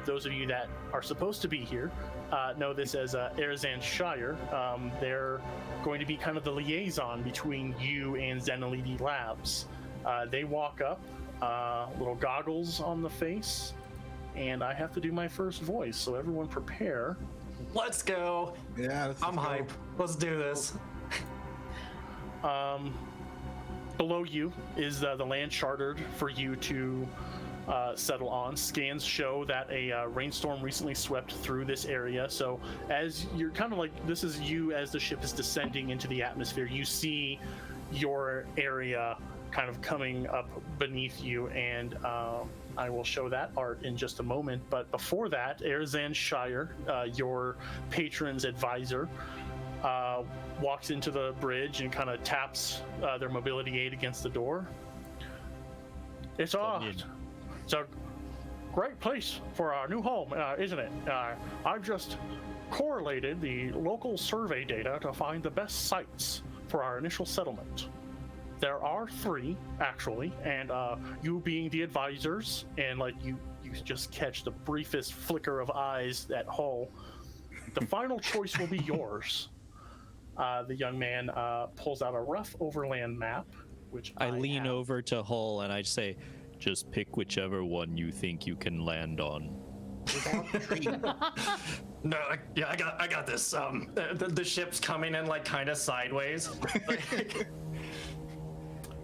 Those of you that are supposed to be here know this as Arizand Shire. They're going to be kind of the liaison between you and Zeneliti Labs. They walk up, little goggles on the face, and I have to do my first voice, so everyone prepare. Let's go. Yeah, I'm hype. Let's do this. Below you is the land chartered for you to settle on. Scans show that a rainstorm recently swept through this area, so as you're kind of like, this is you as the ship is descending into the atmosphere, you see your area kind of coming up beneath you, and I will show that art in just a moment. But before that, Arizand Shire, your patron's advisor, walks into the bridge and kind of taps their mobility aid against the door. It's a great place for our new home, isn't it? I've just correlated the local survey data to find the best sites for our initial settlement. There are 3, actually, and you being the advisors, and like you just catch the briefest flicker of eyes at Hull. The final choice will be yours. The young man pulls out a rough overland map, which I lean have. over to Hull and I say, just pick whichever one you think you can land on. No, I got this. The ship's coming in like kind of sideways.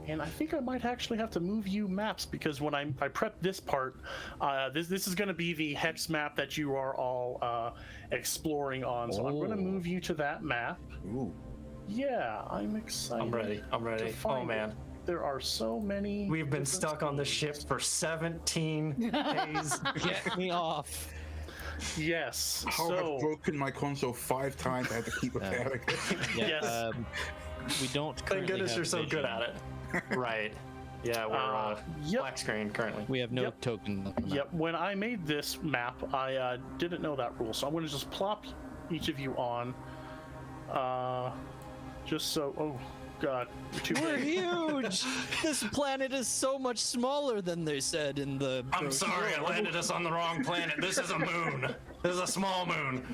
And I think I might actually have to move you maps, because when I prepped this part, this is going to be the hex map that you are all exploring on. So I'm going to move you to that map. Ooh. Yeah, I'm excited. I'm ready. to Oh find man. it. There are so many. We've been different stuck on the ship for 17 days. Get me off. Yes. How I've broken my console 5 times. I had to keep repairing it. Yeah, Yes. We don't. Thank currently goodness have you're so vision. good at it. Right. Yeah, we're Yep. black screen currently. We have no Yep. token. on the Yep. When I made this map, I didn't know that rule, so I'm going to just plop each of you on. Just so. Oh, God. You're too We're big. huge. This planet is so much smaller than they said in the. I'm sorry, I landed us on the wrong planet. This is a moon. This is a small moon.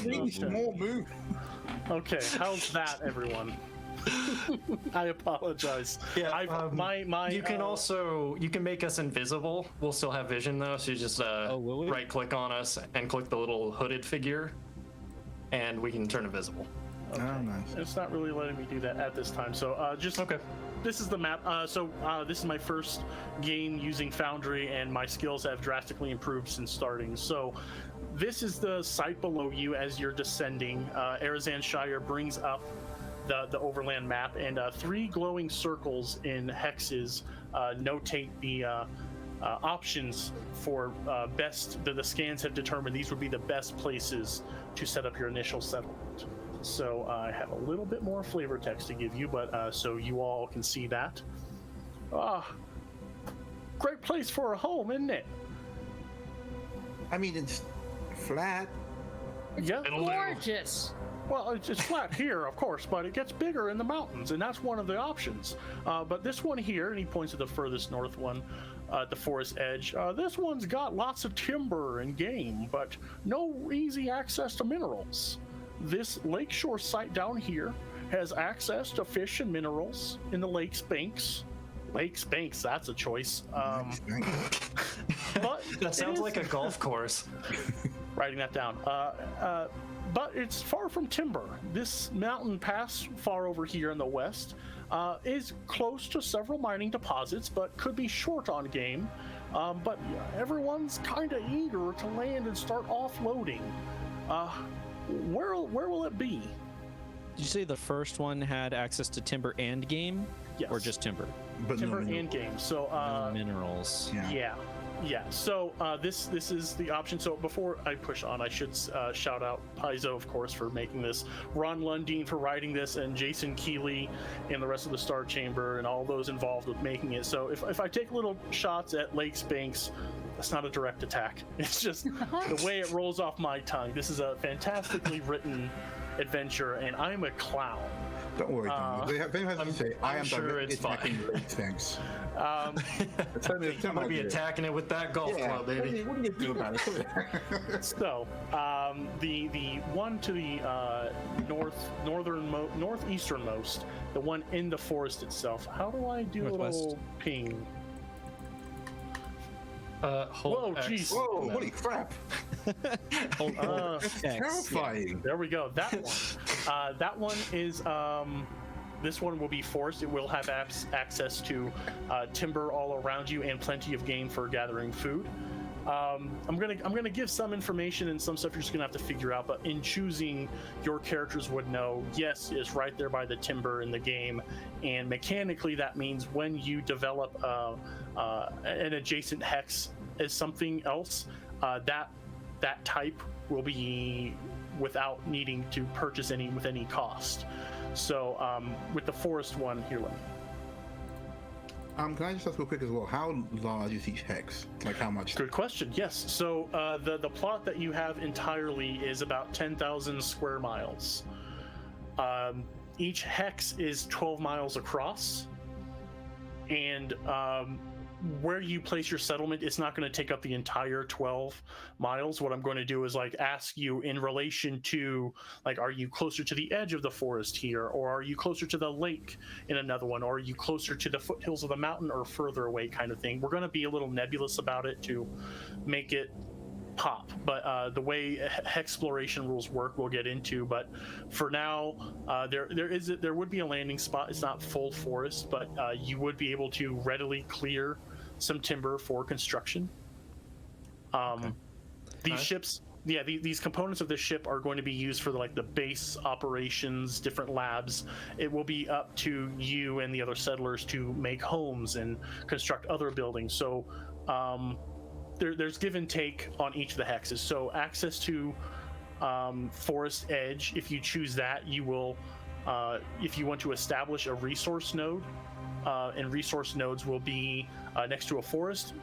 Really small move. Okay, how's that, everyone? I apologize. Yeah, my you can also make us invisible. We'll still have vision though, so you just will we? right click on us and click the little hooded figure, and we can turn invisible. Okay. Oh, nice. It's not really letting me do that at this time. So just Okay. This is the map. This is my first game using Foundry, and my skills have drastically improved since starting. So this is the site below you as you're descending. Arizan Shire brings up the overland map, and 3 glowing circles in hexes notate the options for best. The scans have determined these would be the best places to set up your initial settlement. So I have a little bit more flavor text to give you, but so you all can see that. Great place for a home, isn't it? I mean, it's flat. Yeah. Gorgeous. Well, it's flat here, of course, but it gets bigger in the mountains, and that's one of the options. But this one here, and he points to the furthest north one, at the forest edge. This one's got lots of timber and game, but no easy access to minerals. This lakeshore site down here has access to fish and minerals in the lake's banks. Lake's banks, that's a choice. But That sounds like a golf course. writing that down. But it's far from timber. This mountain pass far over here in the west is close to several mining deposits, but could be short on game. But everyone's kind of eager to land and start offloading. Where will it be? Did you say the first one had access to timber and game? Yes. Or just timber? But Timber no, and game. So Minerals. yeah. So this is the option. So before I push on, I should shout out Paizo, of course, for making this, Ron Lundeen for writing this, and Jason Keeley and the rest of the Star Chamber and all those involved with making it. So if I take little shots at Lakes Banks, that's not a direct attack. It's just the way it rolls off my tongue. This is a fantastically written adventure, and I'm a clown. Don't worry, Don. If anyone has to say, I am sure directly it's fine. attacking the lake tanks. Um, I'm gonna be attacking it with that golf club, baby. What do you do about it? So, the one to the northeasternmost, the one in the forest itself. How do I do a Northwest. little ping? Hold Whoa, X. jeez. Whoa, holy crap. That's Terrifying. There we go. That one. That one is. This one will be forest. It will have access to timber all around you and plenty of game for gathering food. I'm gonna give some information and some stuff you're just gonna have to figure out. But in choosing, your characters would know. Yes, it's right there by the timber in the game, and mechanically that means when you develop an adjacent hex as something else, that type will be without needing to purchase any with any cost. So with the forest one here, Can I just ask real quick as well? How large is each hex? Like how much? good question. Yes. So the plot that you have entirely is about 10,000 square miles. Each hex is 12 miles across, and where you place your settlement, it's not going to take up the entire 12 miles. What I'm going to do is ask you in relation to are you closer to the edge of the forest here, or are you closer to the lake in another one, or are you closer to the foothills of the mountain or further away, kind of thing. We're going to be a little nebulous about it to make it pop, but the way hexploration rules work we'll get into. But for now, there would be a landing spot. It's not full forest, but you would be able to readily clear some timber for construction. These ships, these components of the ship are going to be used for the base operations, different labs. It will be up to you and the other settlers to make homes and construct other buildings. So there's give and take on each of the hexes. So access to forest edge, if you choose that, you will if you want to establish a resource node, and resource nodes will be next to a forest.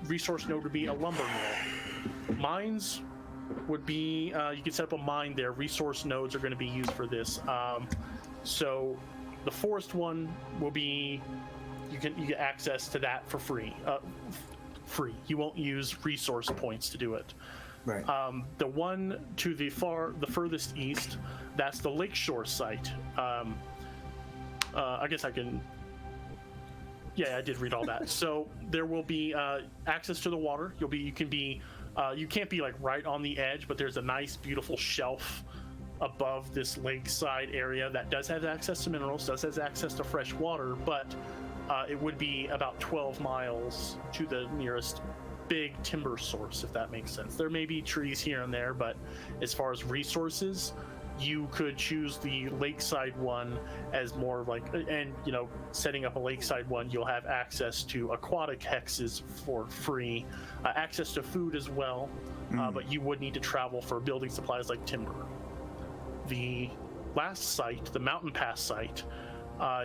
Resource node would be a lumber mill. Mines would be you can set up a mine there. Resource nodes are going to be used for this. So the forest one will be you get access to that for free. Free. You won't use resource points to do it. Right. The one to the furthest east, that's the lakeshore site. I guess I can. Yeah, I did read all that. So there will be access to the water. You can't be right on the edge, but there's a nice, beautiful shelf above this lakeside area that does have access to minerals, does have access to fresh water, but it would be about 12 miles to the nearest big timber source, if that makes sense. There may be trees here and there, but as far as resources, you could choose the lakeside one as more like, and setting up a lakeside one, you'll have access to aquatic hexes for free, access to food as well, but you would need to travel for building supplies like timber. The last site, the Mountain Pass site,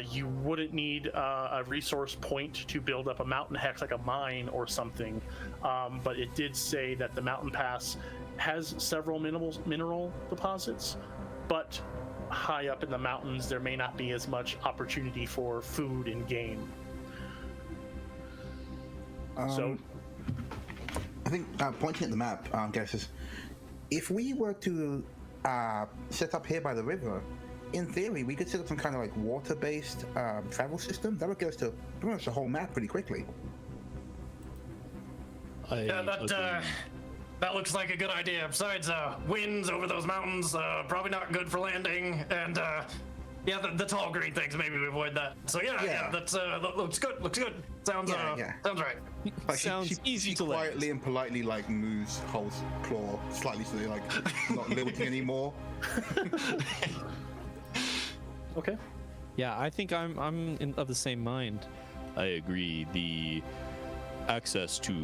you wouldn't need a resource point to build up a mountain hex like a mine or something, but it did say that the Mountain Pass has several mineral deposits, but high up in the mountains there may not be as much opportunity for food and game. So I think pointing at the map, guesses, if we were to set up here by the river, in theory we could set up some kind of like water-based travel system that would get us to pretty much the whole map pretty quickly. That looks like a good idea. Besides, winds over those mountains, probably not good for landing. And the tall green things, maybe we avoid that. So yeah, that's looks good. Sounds sounds right. Like Sounds easy to land. quietly and politely like moves Hull's claw slightly so they're like not lilting anymore. okay. Yeah, I think I'm of the same mind. I agree. The access to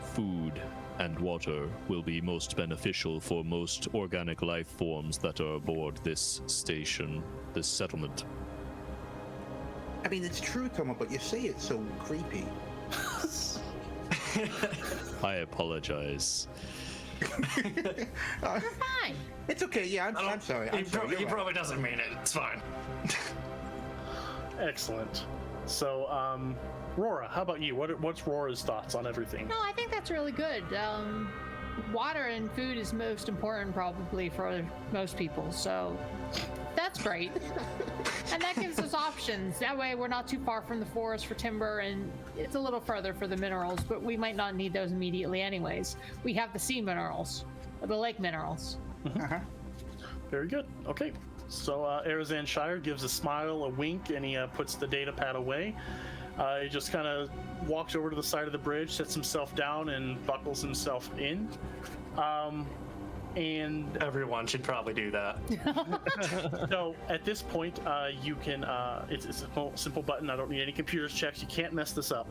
food and water will be most beneficial for most organic life forms that are aboard this station, this settlement. I mean, it's true, Tomo, but you say it so creepy. I apologize. Fine. It's okay. Yeah, I'm sorry. He probably doesn't mean it. It's fine. Excellent. So, Rora, how about you? What's Rora's thoughts on everything? No, I think that's really good. Water and food is most important probably for most people, so that's great. And that gives us options. That way we're not too far from the forest for timber, and it's a little further for the minerals, but we might not need those immediately anyways. We have the sea minerals, or the lake minerals. Very good. Okay. So Arizan Shire gives a smile, a wink, and he puts the data pad away. He just kind of walks over to the side of the bridge, sets himself down, and buckles himself in. And Everyone should probably do that. so at this point, you can. It's a simple button. I don't need any computers checks. You can't mess this up.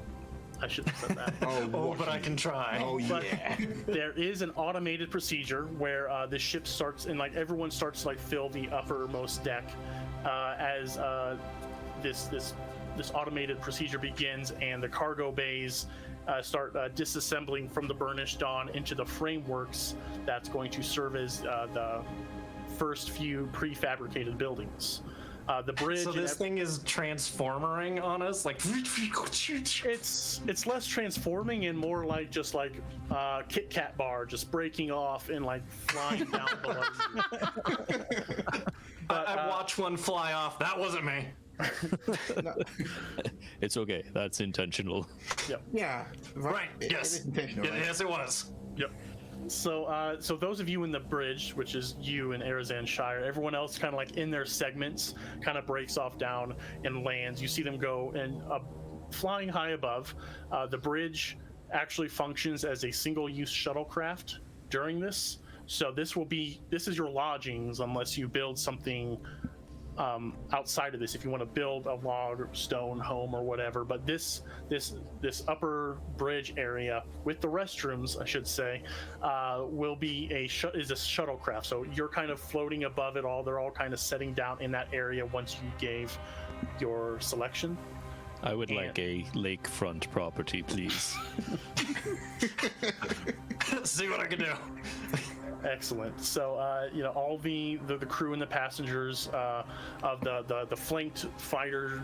I shouldn't have said that. Oh, but I can try. Oh But yeah. there is an automated procedure where the ship starts, and like everyone starts to like fill the uppermost deck as this automated procedure begins, and the cargo bays start disassembling from the burnished dawn into the frameworks that's going to serve as the transfers few prefabricated buildings. The bridge. So this thing is transformering on us, like. It's less transforming and more like just like Kit Kat bar, just breaking off and like flying down below. But, I watched one fly off. That wasn't me. No. It's okay. That's intentional. Yep. Yeah. Right. It Yes. is intentional, right? Yes, it was. Yep. So those of you in the bridge, which is you in Arizan Shire, everyone else kind of like in their segments kind of breaks off down and lands. You see them go and flying high above. The bridge actually functions as a single-use shuttlecraft during this. So this is your lodgings unless you build something outside of this, if you want to build a log or stone home or whatever. But this upper bridge area with the restrooms, I should say, will be is a shuttlecraft. So you're kind of floating above it all. They're all kind of setting down in that area once you gave your selection. I would like a lakefront property, please. See what I can do. Excellent. So, all the crew and the passengers of the flanked fighter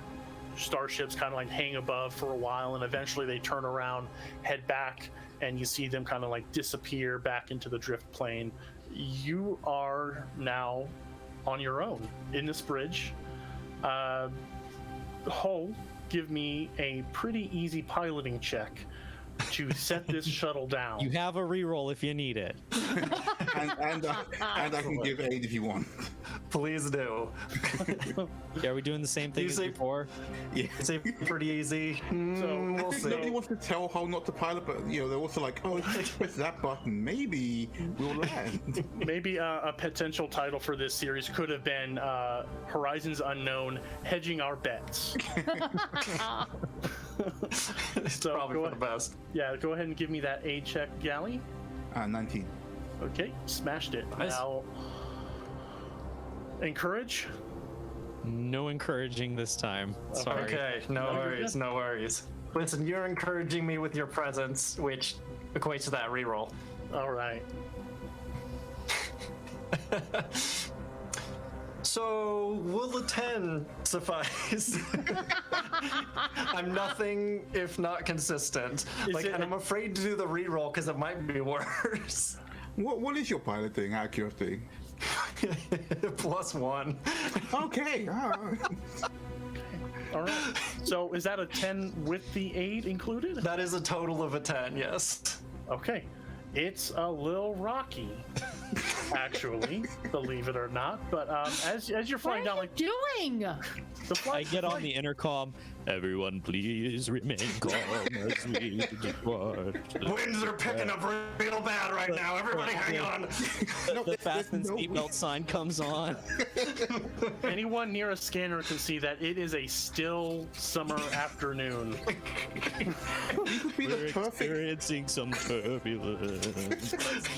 starships kind of like hang above for a while, and eventually they turn around, head back, and you see them kind of like disappear back into the drift plane. You are now on your own in this bridge. Hull, give me a pretty easy piloting check. to set this shuttle down. You have a reroll if you need it. and I can give aid if you want. Please do. Yeah, are we doing the same thing You as say- before? Yeah. It's pretty easy. So- We'll see. Nobody wants to tell how not to pilot, but they're also like, oh, if you press that button, maybe we'll land. Maybe a potential title for this series could have been Horizons Unknown, Hedging Our Bets. It's So probably go for the best. Yeah, go ahead and give me that aid check, Galley. 19. Okay, smashed it. Nice. Now, encourage. No encouraging this time. Sorry. Okay, no worries, no worries. Listen, you're encouraging me with your presence, which equates to that reroll. All right. So, will the 10 suffice? I'm nothing if not consistent. it- And I'm afraid to do the reroll because it might be worse. What is your piloting, out of curiosity? +1. Okay. All right. So is that a 10 with the aid included? That is a total of a 10, yes. Okay. It's a little rocky, actually, believe it or not. But as you're What flying down, are like you doing? the flight, I get on the intercom. Everyone, please remain calm as we depart. Winds are picking up real bad right now. Everybody hang on. The fasten no seatbelt sign comes on. anyone near a scanner can see that it is a still summer afternoon. You could be We're the perfect. experiencing some turbulence.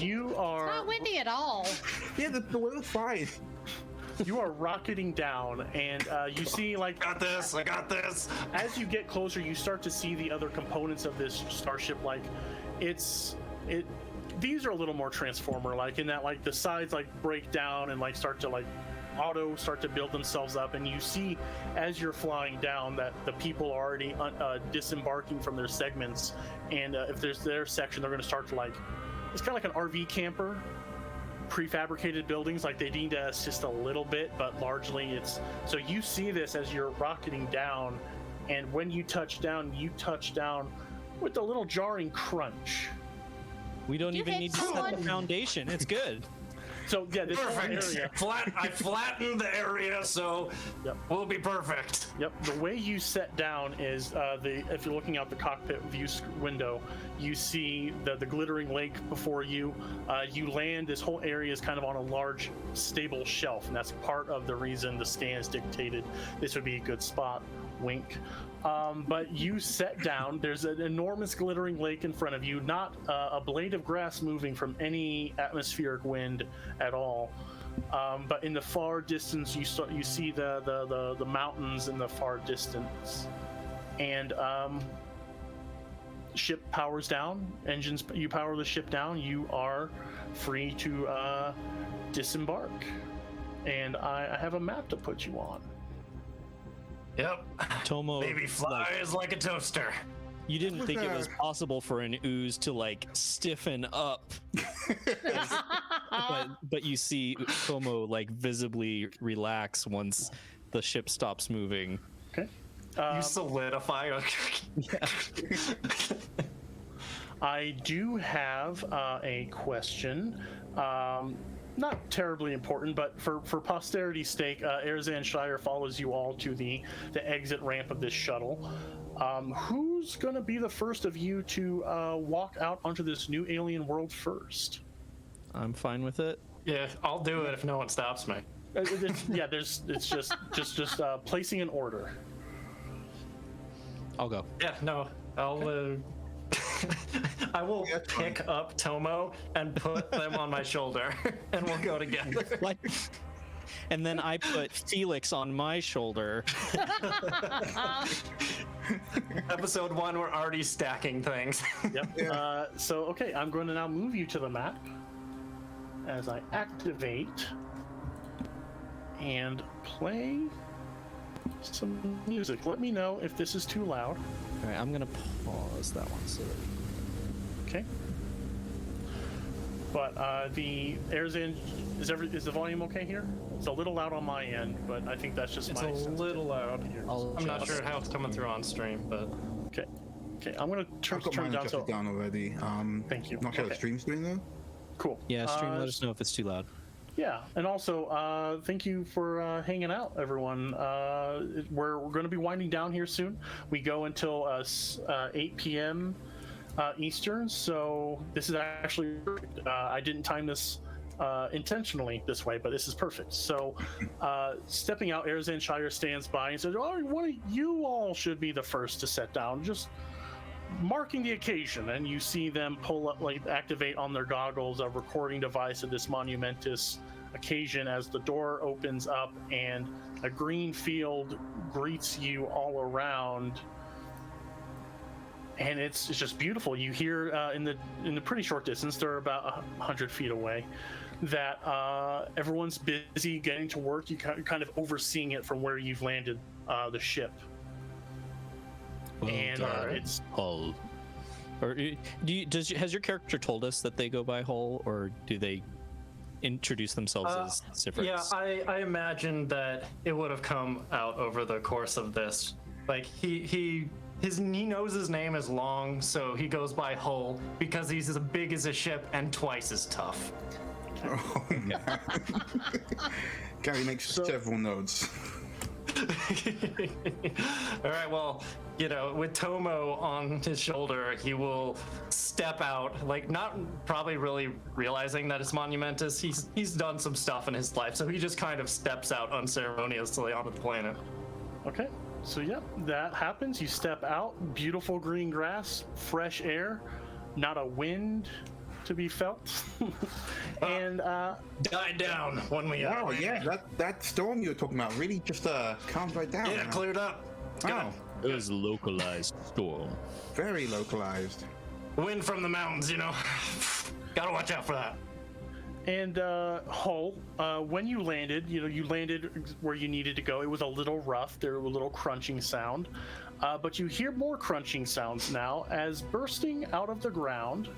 You are Not windy at all. Yeah, the weather's fine. you are rocketing down, and you see like Got this, I got this. as you get closer, you start to see the other components of this starship. Like, these are a little more transformer-like in that like the sides like break down and like start to build themselves up, and you see as you're flying down that the people are already disembarking from their segments, and if there's their section, they're going to start to like it's kind of like an RV camper. Prefabricated buildings, like they need to assist a little bit, but largely it's so you see this as you're rocketing down, and when you touch down with a little jarring crunch. We don't You even hit need to set the someone. foundation. It's good. So yeah, this whole Perfect. area. I flattened the area, so Yep. we'll be perfect. Yep. The way you set down is if you're looking out the cockpit view window, you see the glittering lake before you. You land. This whole area is kind of on a large, stable shelf, and that's part of the reason the scans dictated this would be a good spot. Wink. But you set down. There's an enormous glittering lake in front of you. Not a blade of grass moving from any atmospheric wind at all. But in the far distance, you see the mountains in the far distance, and ship powers down. Engines. You power the ship down. You are free to disembark, and I have a map to put you on. Yep. Tomo, Baby flies like a toaster. you didn't think it was possible for an ooze to like stiffen up, but you see Tomo like visibly relax once the ship stops moving. Okay. You solidify. I do have a question. Not terribly important, but for posterity's sake, Erzan Shire follows you all to the exit ramp of this shuttle. Who's going to be the first of you to walk out onto this new alien world first? I'm fine with it. Yeah, I'll do it if no one stops me. It's just placing an order. I'll go. Yeah, no, I'll. I will That's fine. pick up Tomo and put them on my shoulder, and we'll go together. Like, and then I put Felix on my shoulder. Episode 1, we're already stacking things. Yep. So okay, I'm going to now move you to the map as I activate and play some music. Let me know if this is too loud. All right, I'm gonna pause that one so that Okay. But the Erzan, is the volume okay here? It's a little loud on my end, but I think that's just It's my a little loud. I'll I'm not adjust. sure how it's coming through on stream, but Okay. Okay, I'm gonna I've got turn mine down adjusted to. down already. Thank you. Not sure Okay. the stream's doing though. Cool. Yeah, stream. Let us know if it's too loud. Yeah, and also thank you for hanging out, everyone. We're going to be winding down here soon. We go until 8 p.m. Eastern, so this is actually perfect. I didn't time this intentionally this way, but this is perfect. So, stepping out, Arizan Shire stands by and says, "Oh, one of you all should be the first to set down." Just marking the occasion, and you see them pull up, like activate on their goggles a recording device of this monumentous occasion as the door opens up and a green field greets you all around, and it's just beautiful. You hear in the pretty short distance, they're about 100 feet away, that everyone's busy getting to work. You kind of overseeing it from where you've landed the ship. Well And done, it's Hull. Or has your character told us that they go by Hull, or do they introduce themselves as different? Yeah, I imagine that it would have come out over the course of this. Like he knows his name is long, so he goes by Hull because he's as big as a ship and twice as tough. Oh man. Gary makes several notes. All right, well, with Tomo on his shoulder, he will step out, like not probably really realizing that it's monumentous. He's done some stuff in his life, so he just kind of steps out unceremoniously onto the planet. okay. So yeah, that happens. You step out, beautiful green grass, fresh air, not a wind to be felt, and Died down when we. Oh yeah, that storm you were talking about really just calmed right down. Yeah, now. cleared up. It's Oh, It was localized storm. very localized. Wind from the mountains, Gotta watch out for that. And Hull, when you landed, you landed where you needed to go. It was a little rough. There was a little crunching sound, but you hear more crunching sounds now as bursting out of the ground.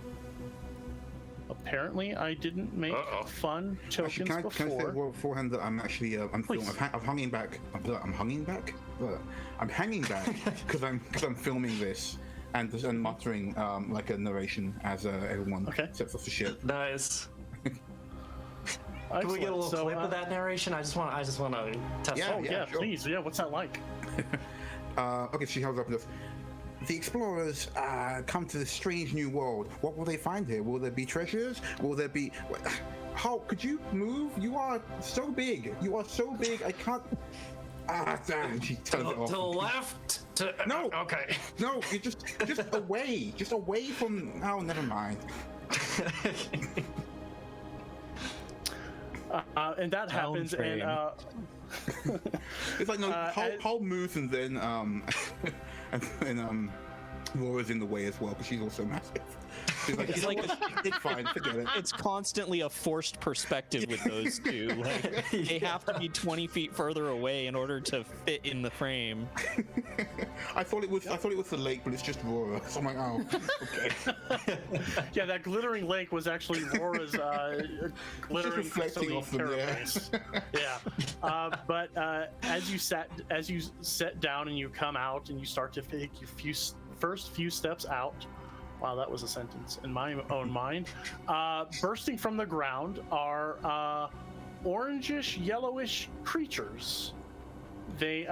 Apparently, I didn't make fun tokens Actually, can I say before. beforehand that I'm actually I'm hanging back. I'm hanging back. I'm hanging back because I'm filming this and muttering like a narration as everyone sets off the ship. Nice. Can we get a little So, clip of that narration? I just want to test. Yeah. Oh yeah, sure. please. Yeah, what's that like? Okay, she holds up this. The explorers come to this strange new world. What will they find here? Will there be treasures? Will there be... How could you move? You are so big. You are so big. I can't... Damn. She turns it off. To the left. No. Okay. No, you just away. Just away from... Oh, never mind. And that happens, and It's like, no, Hull moves and then, and then, Laura's in the way as well, because she's also massive. She's like, It's like it's fine, forget it. it's constantly a forced perspective with those two. Like, they have to be 20 feet further away in order to fit in the frame. I thought it was the lake, but it's just Laura. So I'm like, oh, okay. yeah, that glittering lake was actually Laura's glittering reflecting off them, yeah. carapace. Yeah, but as you set down and you come out and you start to take your first few steps out. Wow, that was a sentence in my own mind. Bursting from the ground are orangish, yellowish creatures. They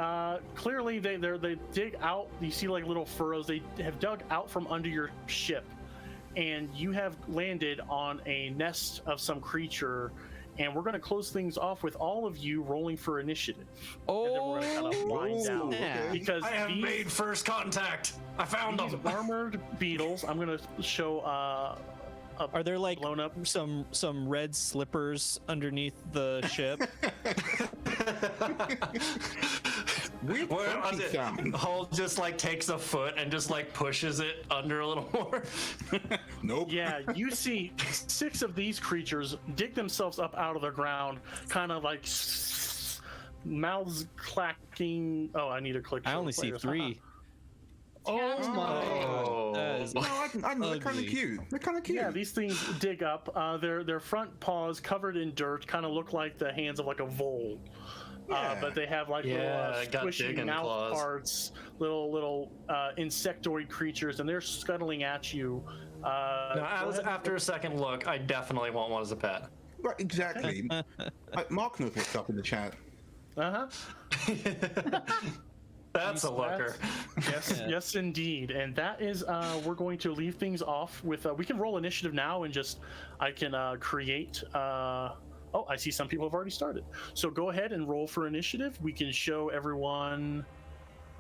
clearly they dig out. You see like little furrows. They have dug out from under your ship, and you have landed on a nest of some creature. And we're going to close things off with all of you rolling for initiative. And then we're going to kind of wind down snap. because I have made first contact. I found these them. armored beetles. I'm going to show. Are there like blown up some red slippers underneath the ship? Weird funky sound. Hull just like takes a foot and just like pushes it under a little more. Nope. Yeah, you see 6 of these creatures dig themselves up out of the ground, kind of like mouths clacking. Oh, I need to click. I only see 3. fantastic. That is No, I know they're kind of ugly. cute. They're kind of cute. Yeah, these things dig up. Their front paws covered in dirt kind of look like the hands of like a vole. Yeah. But they have like Yeah, little got squishy digging mouth claws. parts, little insectoid creatures, and they're scuttling at you. No, after a second look, I definitely want one as a pet. Right, exactly. Mark knows what's up in the chat. Uh-huh. That's a looker. Yes, yes, indeed. And that is, we're going to leave things off with, we can roll initiative now and just, I can create, oh, I see some people have already started. So go ahead and roll for initiative. We can show everyone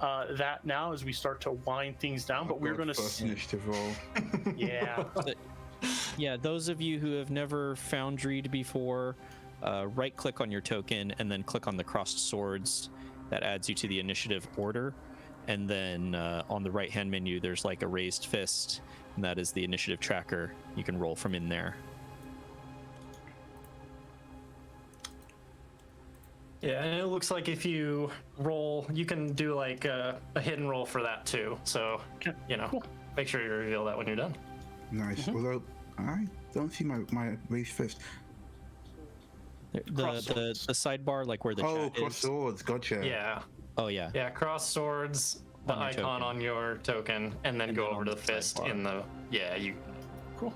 that now as we start to wind things down, but we're going First to, initiative roll. yeah. Yeah, those of you who have never foundried before, right click on your token and then click on the crossed swords. That adds you to the initiative order. And then on the right hand menu, there's like a raised fist, and that is the initiative tracker. You can roll from in there. Yeah, and it looks like if you roll, you can do like a hidden roll for that too. So, you know, Cool. make sure you reveal that when you're done. Nice. Although I don't see my raised fist. The sidebar, like where the Oh, chat cross is. swords. Gotcha. Yeah. Oh yeah. Yeah, cross swords, the On your icon token. on your token, and then And go then over on to the the fist sidebar. in the. Yeah, you. Cool.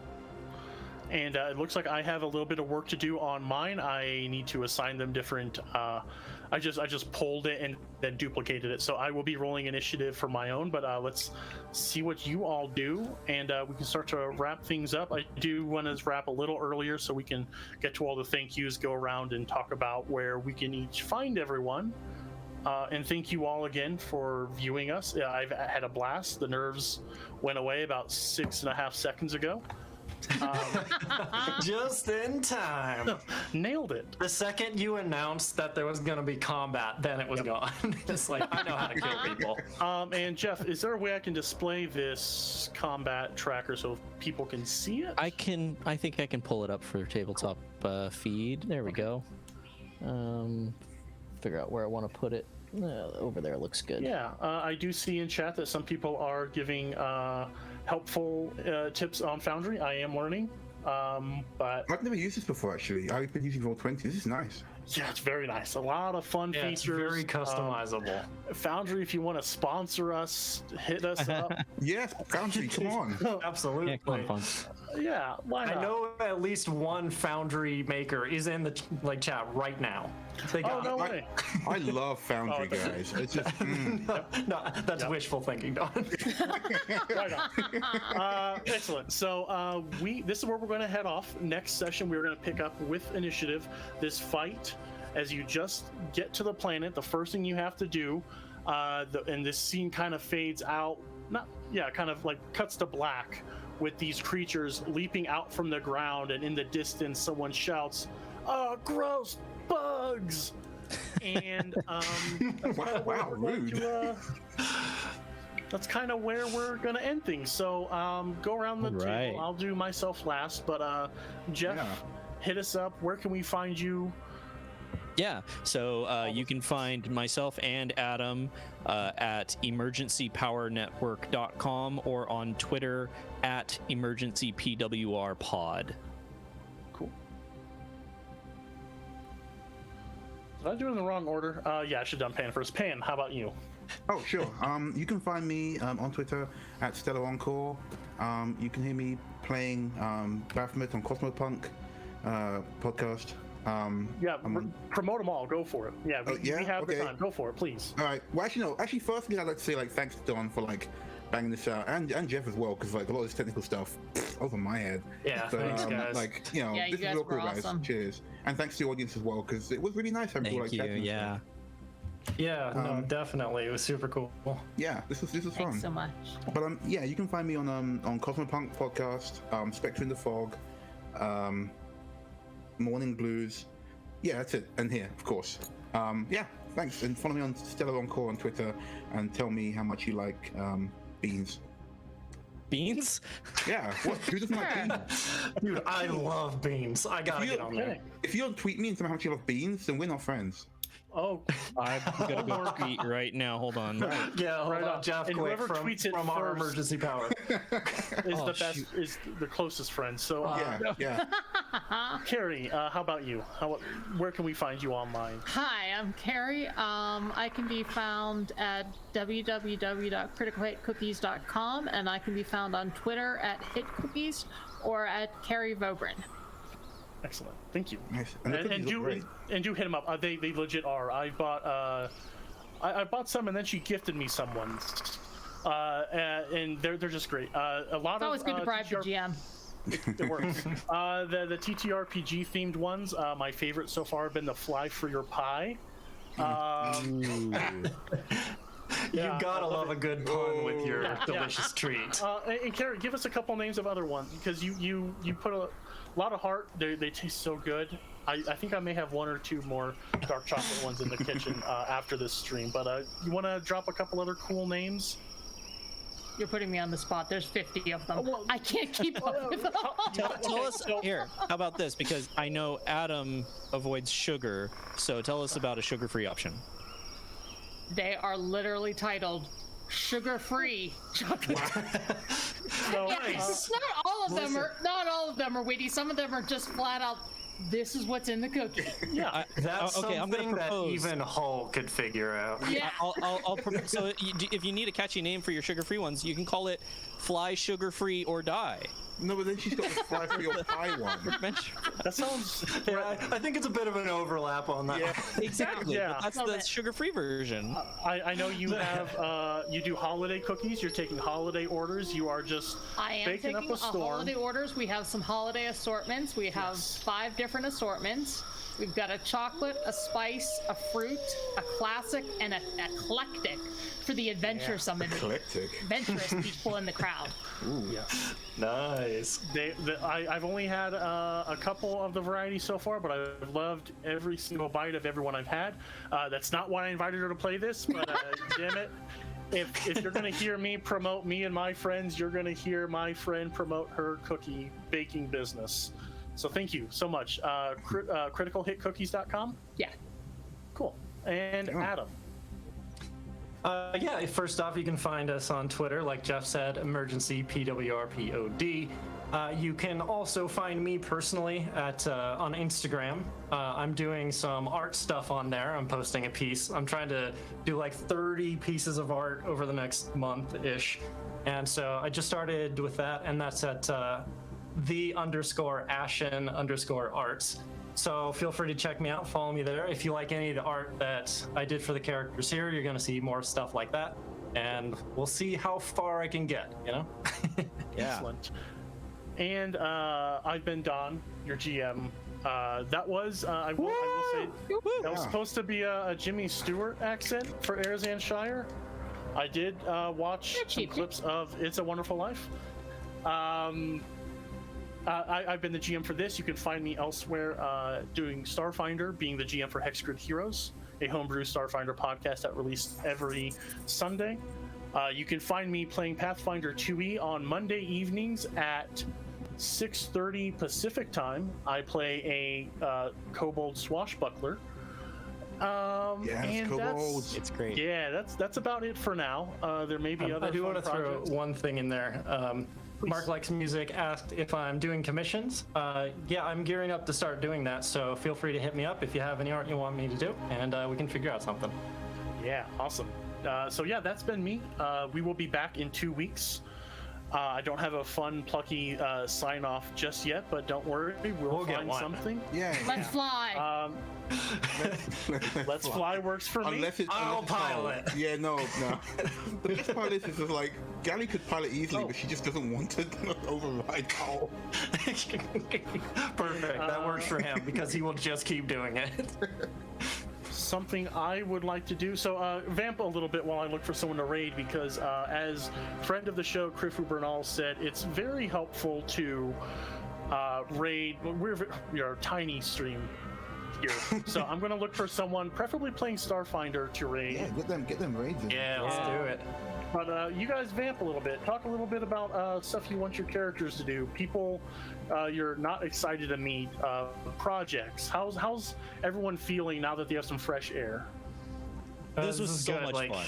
And it looks like I have a little bit of work to do on mine. I need to assign them different. I just pulled it and then duplicated it. So I will be rolling initiative for my own. But let's see what you all do, and we can start to wrap things up. I do want to wrap a little earlier so we can get to all the thank yous, go around and talk about where we can each find everyone. And thank you all again for viewing us. I've had a blast. The nerves went away about 6.5 seconds ago. Just in time. Nailed it. The second you announced that there was going to be combat, then it was gone. It's like, I know how to kill people. And Jeff, is there a way I can display this combat tracker so people can see it? I think I can pull it up for tabletop feed. There we go. Figure out where I want to put it. Over there looks good. Yeah, I do see in chat that some people are giving helpful tips on Foundry. I am learning, but I've never used this before, actually. I've been using Roll20. This is nice. yeah, it's very nice. A lot of fun Yeah, it's features. very customizable. Foundry, if you want to sponsor us, hit us up. Yes, Foundry, come on. Absolutely. Yeah, come on, Fonz. Yeah, why not? I know at least one Foundry maker is in the chat right now. They Oh, got no way. I love Foundry, Oh, guys. It's just, no, that's wishful thinking, Don. Right on. Excellent. So this is where we're going to head off. Next session, we're going to pick up with initiative. This fight, as you just get to the planet, the first thing you have to do, and this scene kind of fades out. Kind of like cuts to black with these creatures leaping out from the ground, and in the distance, someone shouts, "Gross bugs!" And wow, rude. that's kind of where we're gonna end things. So go around the Right. table. I'll do myself last, but Jeff, Yeah. hit us up. Where can we find you? Yeah, so you can find myself and Adam at emergencypowernetwork.com or on Twitter at emergencypwrpod. Cool. Did I do it in the wrong order? Yeah, I should have done Pan first. Pan, how about you? Oh, sure. You can find me on Twitter at Stellar Encore. You can hear me playing Baphomet on Cosmopunk podcast. Yeah, promote them all. Go for it. Yeah, we yeah? have the Okay. time. Go for it, please. All right. Well, actually, no. Actually, firstly, I'd like to say thanks to Don for banging this out, and Jeff as well, because a lot of this technical stuff over my head. Yeah, thanks, guys. Yeah, you this is guys real were cool, guys. awesome. Cheers, and thanks to the audience as well, because it was really nice having people Thank you. chatting and Yeah. stuff. Yeah, no, definitely. It was super cool. Yeah, this was fun. Thanks so much. But yeah, you can find me on Cosmopunk podcast, Spectre in the Fog, Morning Blues. Yeah, that's it. And here, of course. Yeah, thanks. And follow me on Stellar Encore on Twitter and tell me how much you like beans. Beans? Yeah, what? Who doesn't like beans? Dude, I love beans. I gotta get on there. If you don't tweet me and tell me how much you love beans, then we're not friends. Oh, I'm gonna go tweet right now. Hold on. Yeah, hold Right on, on. Jeff, And quick, whoever from, tweets it from our first- emergency power. is Oh, the best, is the closest friend. So, Yeah. Carrie, how about you? Where can we find you online? Hi, I'm Carrie. I can be found at www.criticalhitcookies.com, and I can be found on Twitter at hitcookies or at Carrie Vobrin. Excellent, thank you. Nice. And the And, cookies look great. and do hit them up. They legit are. I bought I bought some, and then she gifted me some ones. And they're just great. A lot It's always of good to bribe the TTR GM. It works. The TTRPG themed ones, my favorite so far have been the Fly for Your Pie. You gotta love a good pun with your Yeah. delicious treat. And Carrie, give us a couple names of other ones, because you put a lot of heart. They taste so good. I think I may have one or two more dark chocolate ones in the kitchen after this stream. But you want to drop a couple other cool names? You're putting me on the spot. There's 50 of them. well- I can't keep up with them all. Tell us here. How about this? Because I know Adam avoids sugar, so tell us about a sugar-free option. They are literally titled sugar-free chocolate. So, Not all of them are witty. Some of them are just flat out. This is what's in the cookie. yeah. That's okay, I'm gonna something that propose. even Hull could figure out. Yeah. So if you need a catchy name for your sugar-free ones, you can call it "Fly Sugar-Free or Die." No, but then she's got the fly for your pie one. That sounds. Yeah, I think it's a bit of an overlap on that. Yeah. Exactly. Yeah. But that's Love the it. sugar-free version. I know you have you do holiday cookies. You're taking holiday orders. You are just I am baking taking up a storm. holiday orders. We have some holiday assortments. We have 5 different assortments. We've got a chocolate, a spice, a fruit, a classic, and an eclectic for the adventuresome and Eclectic. adventurous people in the crowd. Yes. Nice. I've only had a couple of the varieties so far, but I've loved every single bite of everyone I've had. That's not why I invited her to play this, but damn it. If you're going to hear me promote me and my friends, you're going to hear my friend promote her cookie baking business. So thank you so much. CriticalHitCookies.com? Yeah. Cool. And Adam. Yeah, first off, you can find us on Twitter, like Jeff said, emergency PWRPOD. You can also find me personally at on Instagram. I'm doing some art stuff on there. I'm posting a piece. I'm trying to do like 30 pieces of art over the next month-ish. And so I just started with that, and that's at _Ashen_arts. So feel free to check me out, follow me there. If you like any of the art that I did for the characters here, you're going to see more stuff like that. And we'll see how far I can get, you know? Yeah. Excellent. And I've been Don, your GM. That was, I will say, that was supposed to be a Jimmy Stewart accent for Arizan Shire. I did watch some cheap. clips of It's a Wonderful Life. I've been the GM for this. You can find me elsewhere doing Starfinder, being the GM for Hexgrid Heroes, a homebrew Starfinder podcast that released every Sunday. You can find me playing Pathfinder 2e on Monday evenings at 6:30 Pacific time. I play a kobold swashbuckler. Yes, and kobolds. It's great. yeah, that's about it for now. There may be other. I do fun want to throw projects. one thing in there. Mark Likes Music asked if I'm doing commissions. Yeah, I'm gearing up to start doing that, so feel free to hit me up if you have any art you want me to do, and we can figure out something. Yeah, awesome. So yeah, that's been me. We will be back in 2 weeks. I don't have a fun, plucky sign off just yet, but don't worry, we'll get find one. something. Yeah. Let's fly. Let's fly works for me. Unless it's I'll unless it's pilot. Hal. Yeah, no. The best part is just like Gally could pilot easily, but she just doesn't want to override Hal. Perfect. That works for him because he will just keep doing it. Something I would like to do. So vamp a little bit while I look for someone to raid, because as friend of the show, Krifu Bernal said, it's very helpful to raid. We're a tiny stream. here. So I'm going to look for someone, preferably playing Starfinder, to raid. Yeah, get them raids in. Yeah, let's do it. But you guys vamp a little bit. Talk a little bit about stuff you want your characters to do. People you're not excited to meet. Projects. How's everyone feeling now that they have some fresh air? This was is so good, much like- fun.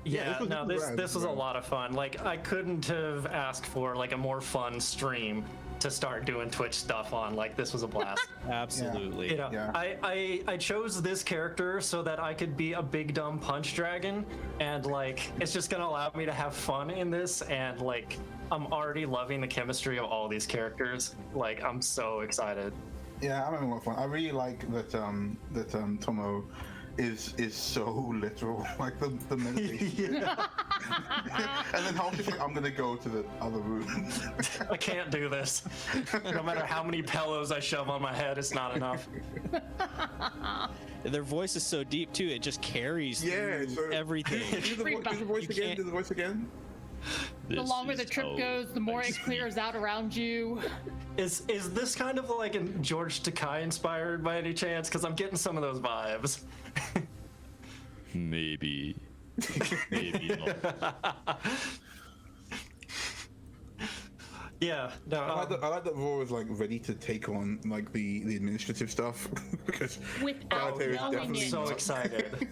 Yeah, was no, really rad, this was a rad. lot of fun. Like, I couldn't have asked for like a more fun stream to start doing Twitch stuff on. Like, this was a blast. Absolutely. You know, Yeah. I chose this character so that I could be a big dumb punch dragon, and like it's just gonna allow me to have fun in this. And like, I'm already loving the chemistry of all these characters. Like, I'm so excited. Yeah, I'm having a lot of fun. I really like that Tomo is so literal, like the meditation. And then Hulk is like, I'm gonna go to the other room. I can't do this. No matter how many pillows I shove on my head, it's not enough. Their voice is so deep too; it just carries Yeah, through so- everything. Do the voice You again. can't- Do the voice again. The longer the trip goes, the more it clears out around you. Is this kind of like a George Takei inspired by any chance? Because I'm getting some of those vibes. Maybe. Maybe not. Yeah, no. I like that Raw is like ready to take on like the administrative stuff because Without Galatae is knowing definitely it. so not. excited.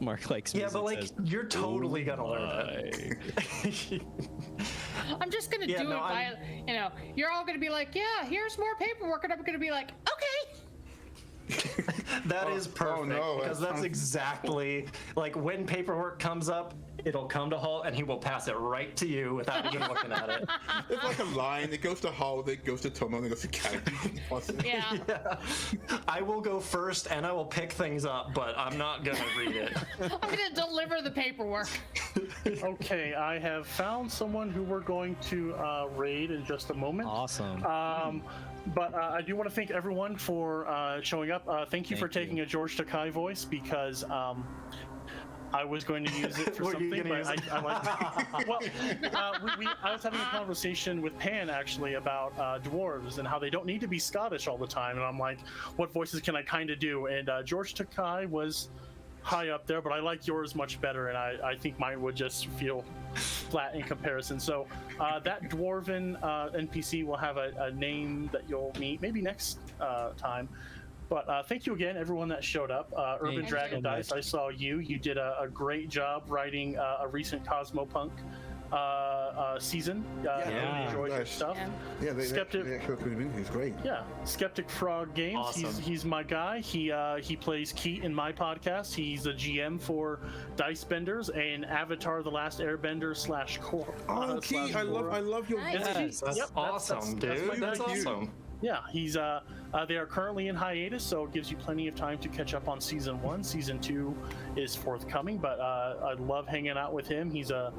Mark likes Yeah, music, but like says, you're totally gonna learn "Why?" it. I'm just gonna Yeah, do no, it by, you're all gonna be like, yeah, here's more paperwork, and I'm gonna be like, okay. That is perfect no, because that that's sounds- exactly like when paperwork comes up, it'll come to Halt and he will pass it right to you without even looking at it. It's like a line. It goes to Hull, it goes to Tomo, and it goes to Karen. Yeah. I will go first and I will pick things up, but I'm not gonna read it. I'm gonna deliver the paperwork. Okay, I have found someone who we're going to raid in just a moment. Awesome. But I do want to thank everyone for showing up. Thank you for Thank you. taking a George Takei voice because I was going to use it for Were you something, gonna but use it? I like. Well, I was having a conversation with Pan actually about dwarves and how they don't need to be Scottish all the time, and I'm like, what voices can I kind of do? And George Takei was high up there, but I like yours much better, and I think mine would just feel flat in comparison. So that dwarven NPC will have a name that you'll meet maybe next time. But thank you again, everyone that showed up. Urban Thank you Dragon so Dice, much. I saw you. You did a great job writing a recent Cosmopunk season. I Yeah. really enjoyed your Nice. stuff. Yeah. Yeah, Skeptic- the actual community is great. Yeah, Skeptic Frog Games. Awesome. He's my guy. He plays Keat in my podcast. He's a GM for Dice Benders and Avatar: The Last Airbender / core. Oh, Key, I love your Nice. voice. Yes, that's Yep, awesome, dude. my That's guy. awesome. Yeah, he's they are currently in hiatus, so it gives you plenty of time to catch up on season 1. Season 2 is forthcoming, but I love hanging out with him. He's a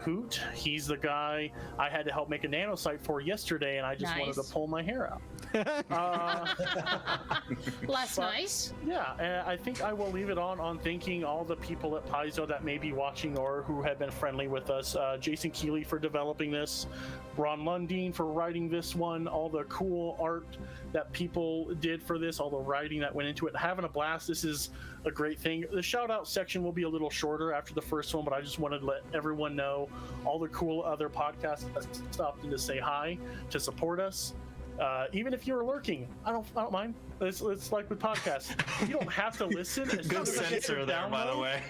hoot. He's the guy I had to help make a nanosite for yesterday, and I just wanted Nice. to pull my hair out. Less nice. Yeah, and I think I will leave it on thanking all the people at Paizo that may be watching or who have been friendly with us. Jason Keeley for developing this, Ron Lundeen for writing this one, all the cool art that people did for this, all the writing that went into it. Having a blast. This is a great thing. The shout out section will be a little shorter after the first one, but I just wanted to let everyone know all the cool other podcasts that stopped in to say hi, to support us. Even if you're lurking, I don't mind. It's like with podcasts. You don't have to listen. As Good soon as you hit censor the there, by the download- way.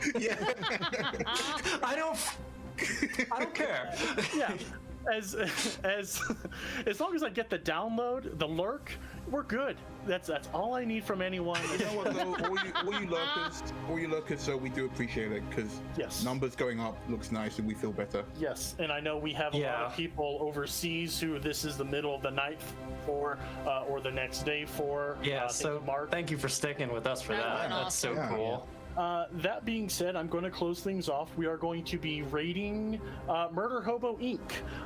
I don't care. Yeah. As long as I get the download, the lurk, we're good. That's all I need from anyone. You know what though, all you lurkers, so we do appreciate it because Yes. numbers going up looks nice and we feel better. Yes, and I know we have a lot Yeah. of people overseas who this is the middle of the night for, or the next day for. Yeah, thank so you, Mark. thank you for sticking with us for That that. was That's so awesome. cool. That being said, I'm going to close things off. We are going to be rating Murder Hobo Inc.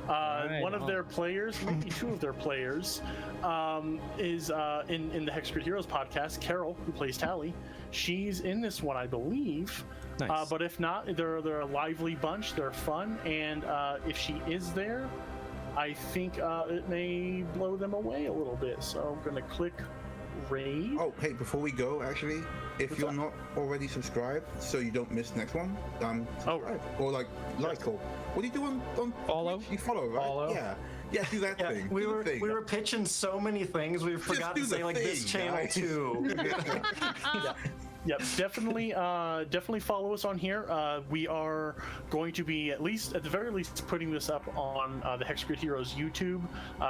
Right One of on. their players, maybe two of their players, is in the Hexcrit Heroes podcast. Carol, who plays Tally, she's in this one, I believe. Nice. But if not, they're a lively bunch. They're fun, and if she is there, I think it may blow them away a little bit. So I'm going to click raid. Oh, hey, before we go, actually, if you're not already subscribed, so you don't miss next one, subscribe. Or like, or what do you do on Follow? Twitch? You follow, right? Follow. Yeah, do that Yeah, thing. we Do the were thing. we were pitching so many things we forgot do to the say like this thing, channel guys. too. Yep, definitely follow us on here. We are going to be, at the very least, putting this up on the Hexgrid Heroes YouTube.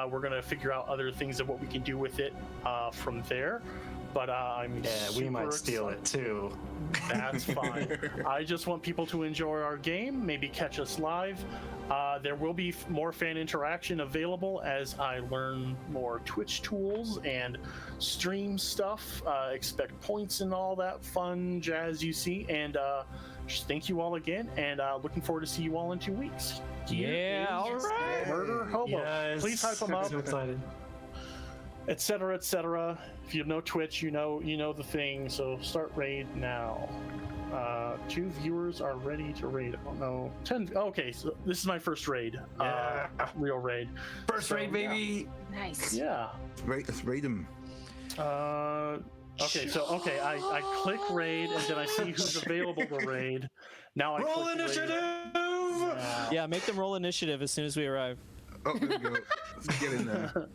We're going to figure out other things of what we can do with it from there. But I'm Yeah, we super might steal it excited. too. That's fine. I just want people to enjoy our game, maybe catch us live. There will be more fan interaction available as I learn more Twitch tools and stream stuff. Expect points and all that fun jazz you see. And just thank you all again, and looking forward to see you all in 2 weeks. Yeah, all right. Murder Hobo. Yes. Please hype them up, So excited. etc., etc. If you know Twitch, you know the thing. So start raid now. 2 viewers are ready to raid. Oh no, 10. Okay, so this is my first raid. Yeah. Real raid. First raid, baby. Nice. Yeah. Let's raid them. Okay, so I click raid and then I see who's available to raid. Now I Roll click raid. initiative. Yeah, make them roll initiative as soon as we arrive. Oh, there we go. Let's get in there.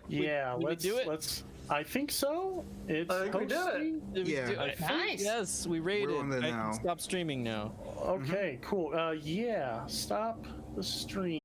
Yeah, we let's do it? Let's. I think so. It's I think we did it. hosting. Did we Yeah. do- I think- Nice. Yes, we raided. on there I now. can stop streaming now. Okay, cool. Yeah, stop the stream.